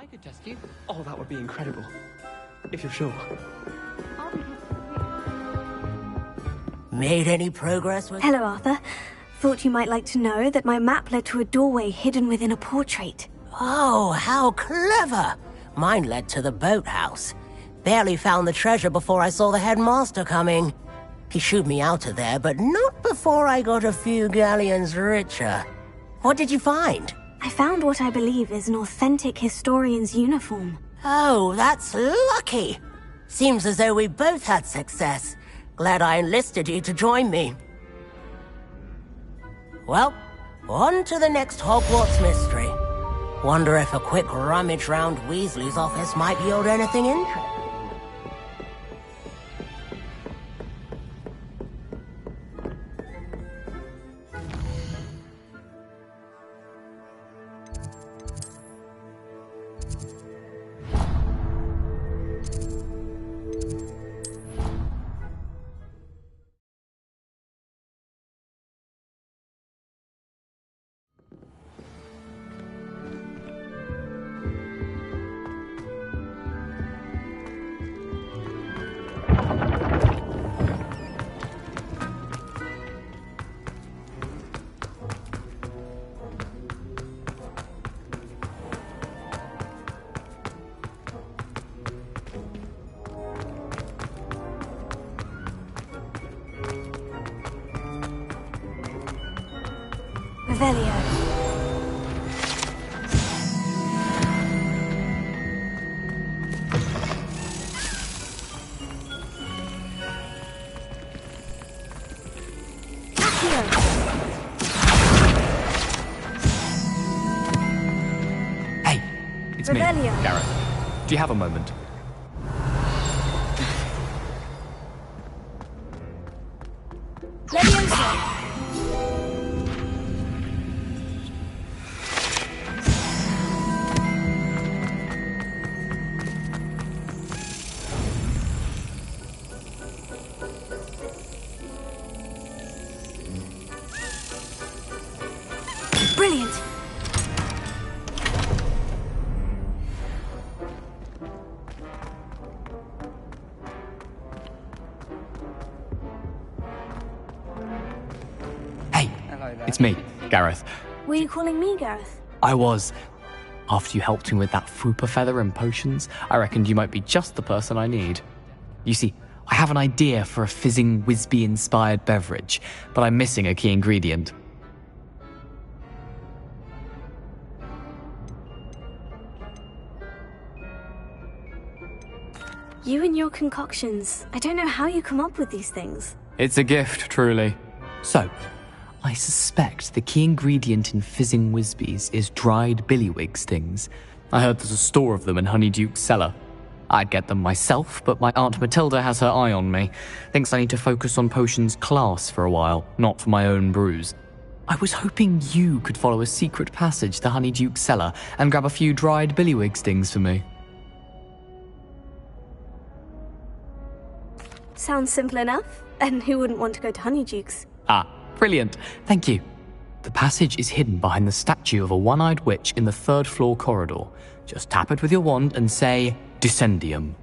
I could test you. Oh, that would be incredible. If you're sure. Made any progress with... Hello, Arthur. Thought you might like to know that my map led to a doorway hidden within a portrait. Oh, how clever! Mine led to the boathouse. Barely found the treasure before I saw the headmaster coming. He shooed me out of there, but not before I got a few galleons richer. What did you find? I found what I believe is an authentic historian's uniform. Oh, that's lucky. Seems as though we both had success. Glad I enlisted you to join me. Well, on to the next Hogwarts mystery. Wonder if a quick rummage round Weasley's office might yield anything interesting. Revelio. Hey, it's me, Revelio. Gareth. Do you have a moment? Leviosa. Brilliant. It's me, Gareth. Were you calling me Gareth? I was. After you helped me with that Fupa feather and potions, I reckoned you might be just the person I need. You see, I have an idea for a fizzing Wisby-inspired beverage, but I'm missing a key ingredient. You and your concoctions. I don't know how you come up with these things. It's a gift, truly. So, I suspect the key ingredient in fizzing Wisbies is dried billywig stings. I heard there's a store of them in Honeyduke's cellar. I'd get them myself, but my Aunt Matilda has her eye on me. Thinks I need to focus on potions class for a while, not for my own brews. I was hoping you could follow a secret passage to Honeyduke's cellar and grab a few dried billywig stings for me. Sounds simple enough. And who wouldn't want to go to Honeyduke's? Ah, brilliant. Thank you. The passage is hidden behind the statue of a one-eyed witch in the third-floor corridor. Just tap it with your wand and say, Descendium.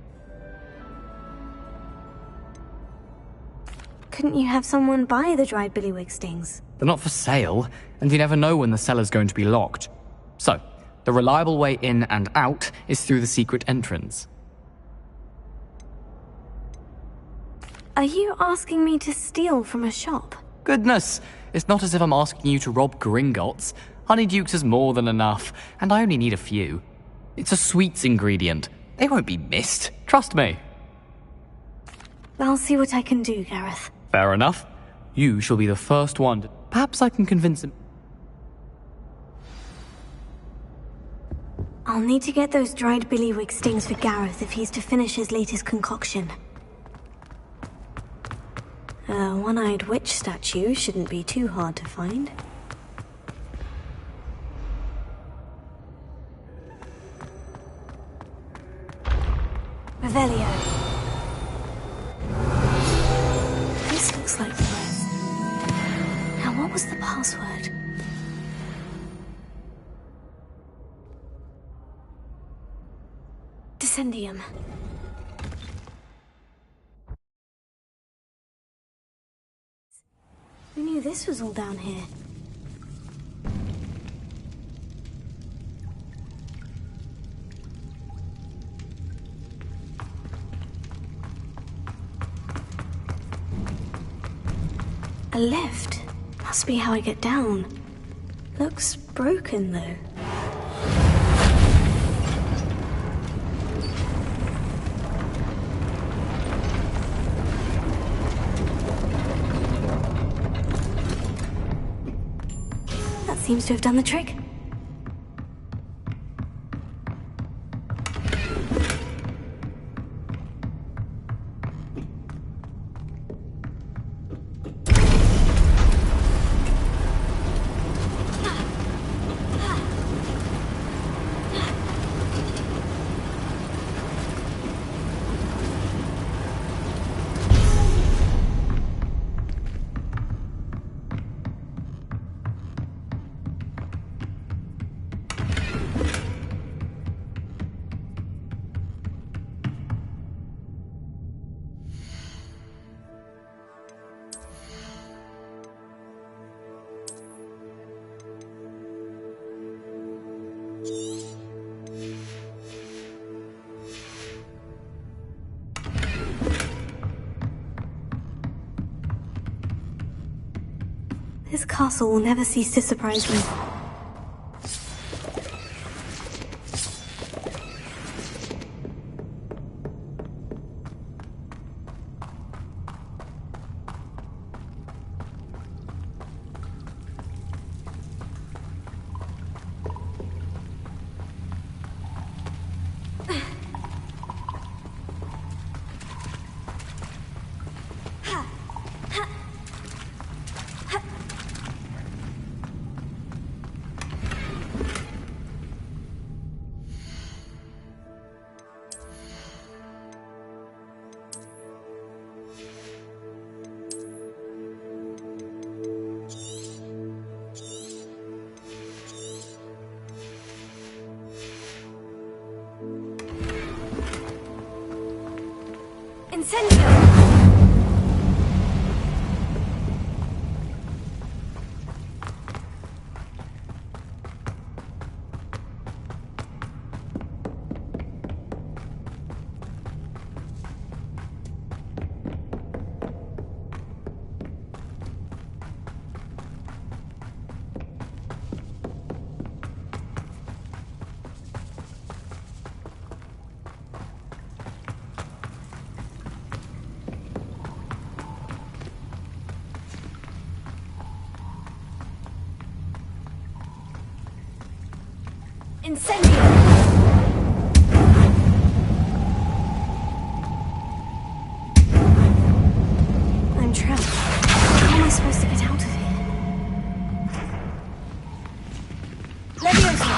Couldn't you have someone buy the dried billywig stings? They're not for sale, and you never know when the cellar's going to be locked. So, the reliable way in and out is through the secret entrance. Are you asking me to steal from a shop? Goodness, it's not as if I'm asking you to rob Gringotts. Honeyduke's is more than enough, and I only need a few. It's a sweets ingredient. They won't be missed, trust me. I'll see what I can do, Gareth. Fair enough. You shall be the first one to... Perhaps I can convince him... I'll need to get those dried billywig stings for Gareth if he's to finish his latest concoction. A one-eyed witch statue shouldn't be too hard to find. Revelio. This looks like the place. Now, what was the password? Descendium. Who knew this was all down here? A lift. Must be how I get down. Looks broken, though. That seems to have done the trick. This castle will never cease to surprise me. I'm trapped. How am I supposed to get out of here? Leviosa!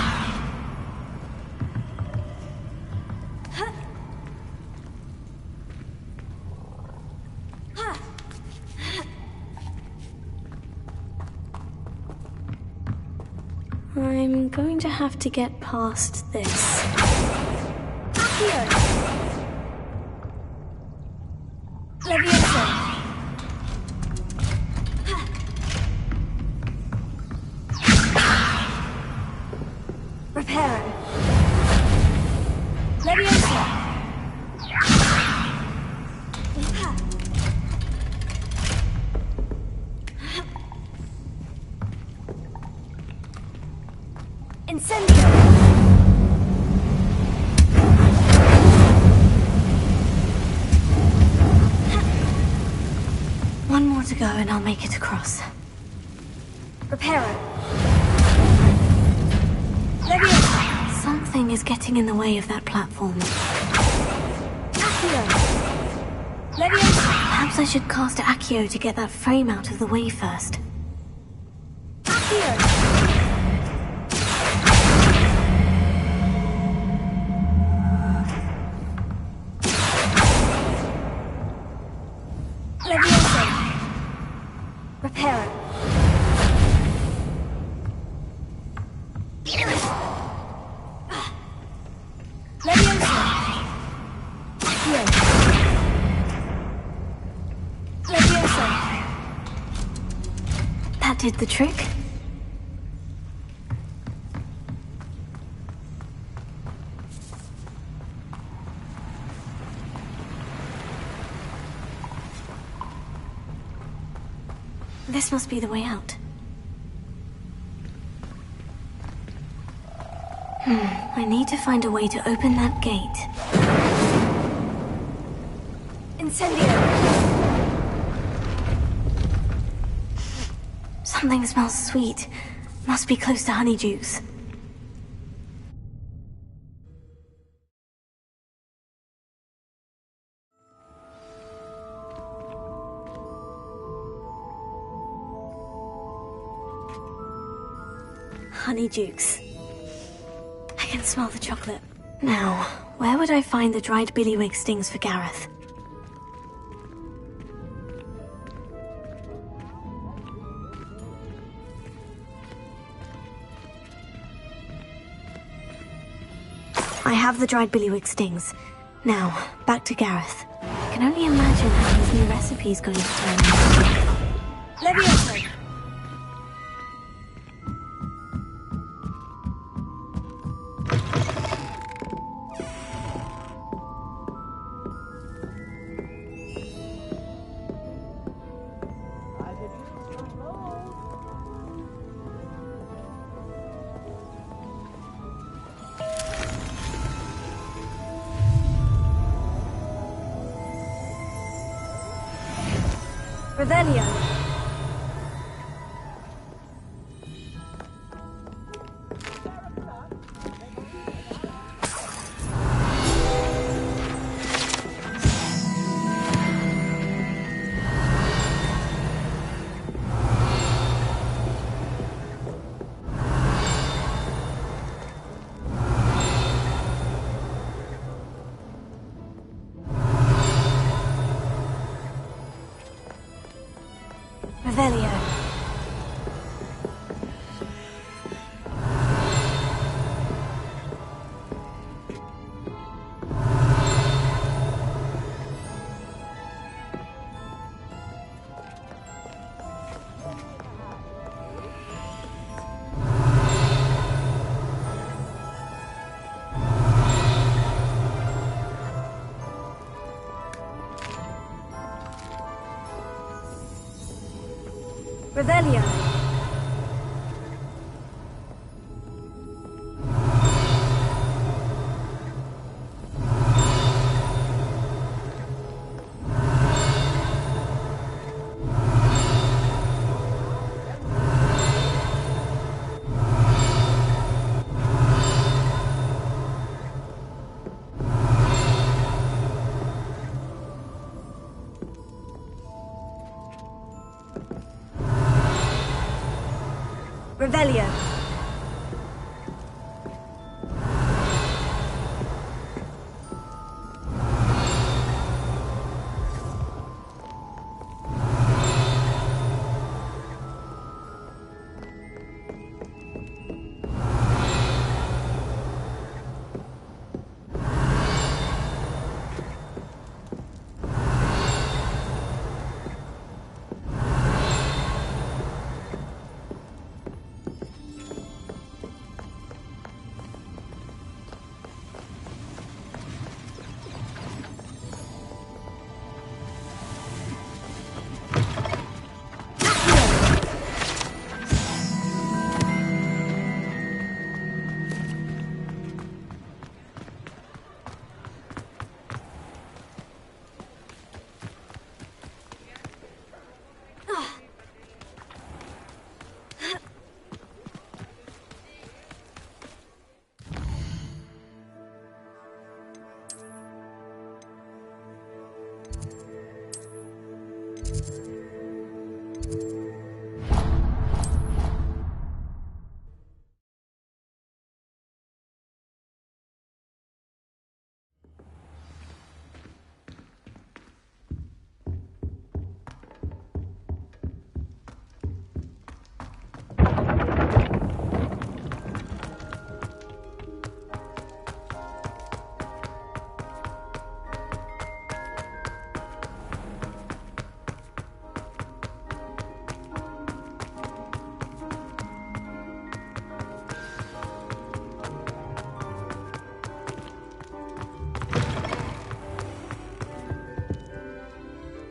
I'm going to have to get past this. Here. Leviosa! Reparo. Leviosa! Incendio! One more to go and I'll make it across. Reparo. Leviosa! Something is getting in the way of that platform. Accio! Leviosa! Perhaps I should cast Accio to get that frame out of the way first. Accio! Repair it. Leviosa! Here. Leviosa! That did the trick. This must be the way out. I need to find a way to open that gate. Incendio! Something smells sweet. Must be close to Honeydukes. Honeydukes. I can smell the chocolate. Now, where would I find the dried billywig stings for Gareth? I have the dried billywig stings. Now, back to Gareth. I can only imagine how his new recipe is going to turn out. Leviosa! Revelio. Revelio. Revelio. Revelio.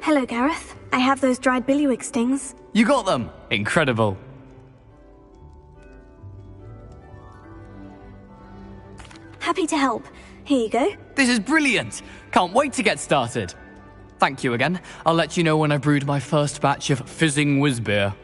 Hello, Gareth. I have those dried billywig stings. You got them! Incredible. Happy to help. Here you go. This is brilliant! Can't wait to get started. Thank you again. I'll let you know when I brewed my first batch of fizzing whizbeer.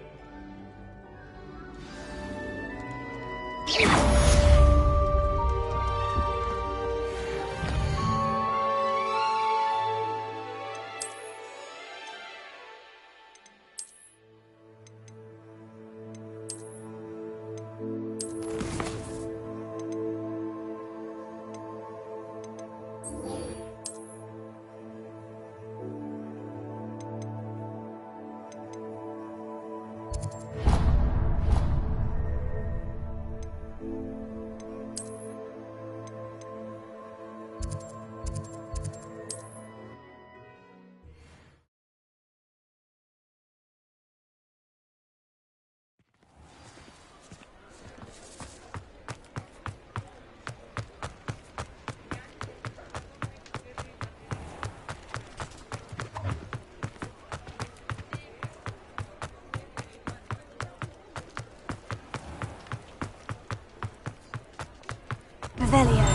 Revelio.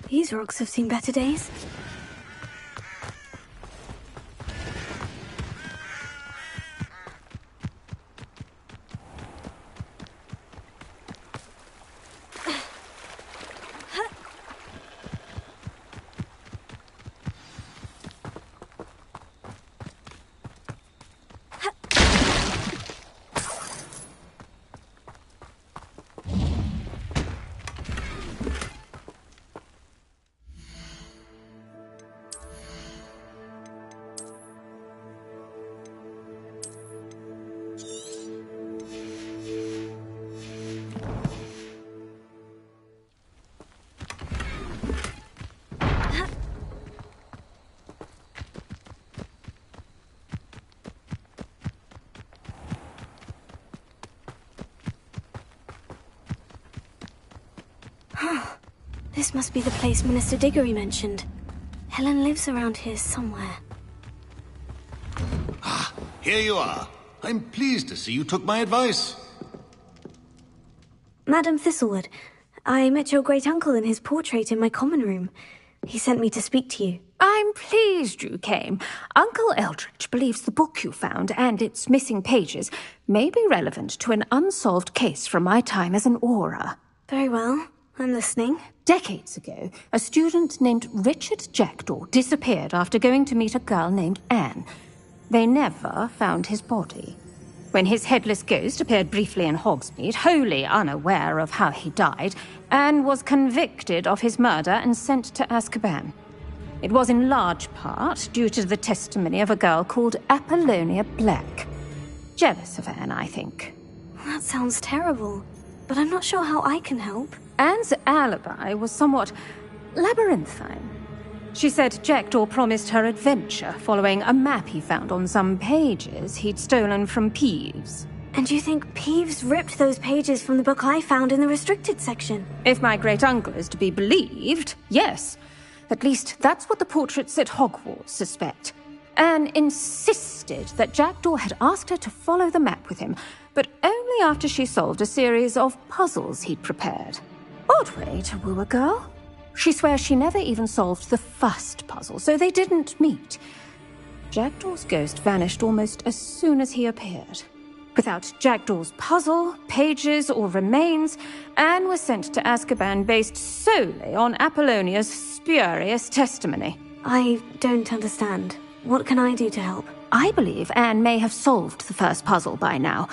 These rocks have seen better days. This must be the place Minister Diggory mentioned. Helen lives around here somewhere. Here you are. I'm pleased to see you took my advice. Madam Thistlewood, I met your great-uncle in his portrait in my common room. He sent me to speak to you. I'm pleased you came. Uncle Eldridge believes the book you found and its missing pages may be relevant to an unsolved case from my time as an Auror. Very well. I'm listening. Decades ago, a student named Richard Jackdaw disappeared after going to meet a girl named Anne. They never found his body. When his headless ghost appeared briefly in Hogsmeade, wholly unaware of how he died, Anne was convicted of his murder and sent to Azkaban. It was in large part due to the testimony of a girl called Apollonia Black. Jealous of Anne, I think. That sounds terrible, but I'm not sure how I can help. Anne's alibi was somewhat labyrinthine. She said Jackdaw promised her adventure following a map he found on some pages he'd stolen from Peeves. And you think Peeves ripped those pages from the book I found in the restricted section? If my great-uncle is to be believed, yes. At least that's what the portraits at Hogwarts suspect. Anne insisted that Jackdaw had asked her to follow the map with him, but only after she solved a series of puzzles he'd prepared. Odd way to woo a girl. She swears she never even solved the first puzzle, so they didn't meet. Jackdaw's ghost vanished almost as soon as he appeared. Without Jackdaw's puzzle, pages, or remains, Anne was sent to Azkaban based solely on Apollonia's spurious testimony. I don't understand. What can I do to help? I believe Anne may have solved the first puzzle by now,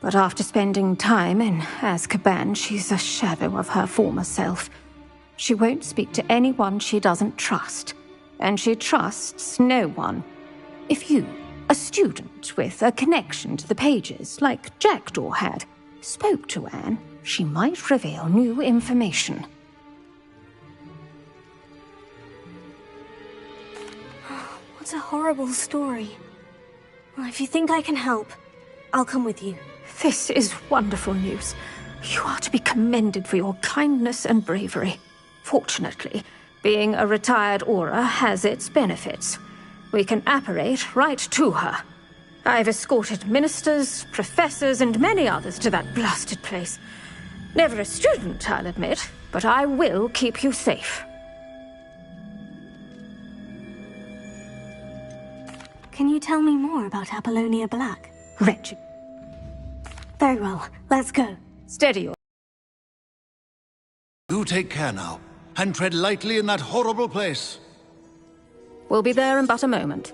but after spending time in Azkaban, she's a shadow of her former self. She won't speak to anyone she doesn't trust, and she trusts no one. If you, a student with a connection to the pages, like Jackdaw had, spoke to Anne, she might reveal new information. What a horrible story. Well, if you think I can help, I'll come with you. This is wonderful news. You are to be commended for your kindness and bravery. Fortunately, being a retired Auror has its benefits. We can apparate right to her. I've escorted ministers, professors, and many others to that blasted place. Never a student, I'll admit, but I will keep you safe. Can you tell me more about Apollonia Black? Wretched. Very well, let's go. Steady your... You take care now, and tread lightly in that horrible place. We'll be there in but a moment.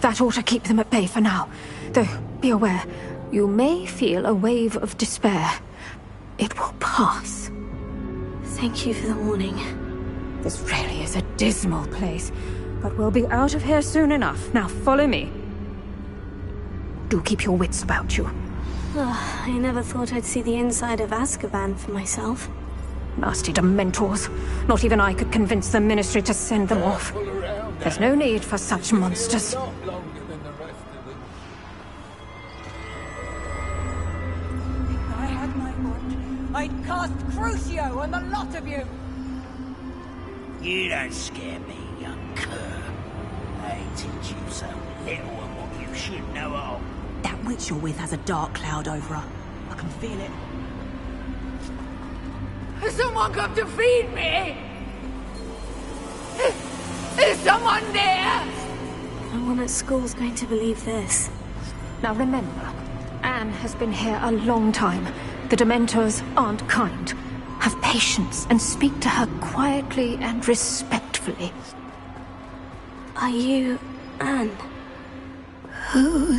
That ought to keep them at bay for now. Though, be aware, you may feel a wave of despair. It will pass. Thank you for the warning. This really is a dismal place. But we'll be out of here soon enough. Now follow me. Do keep your wits about you. Ugh, I never thought I'd see the inside of Azkaban for myself. Nasty Dementors. Not even I could convince the Ministry to send them off. There's no need for such monsters. I had my wand. I'd cast Crucio on the lot of you. You don't scare me, young cur. I teach you so little of what you should know all. That witch you're with has a dark cloud over her. I can feel it. Has someone come to feed me? Is someone there? No one at school's going to believe this. Now remember, Anne has been here a long time. The Dementors aren't kind. Have patience and speak to her quietly and respectfully. Are you Anne? Who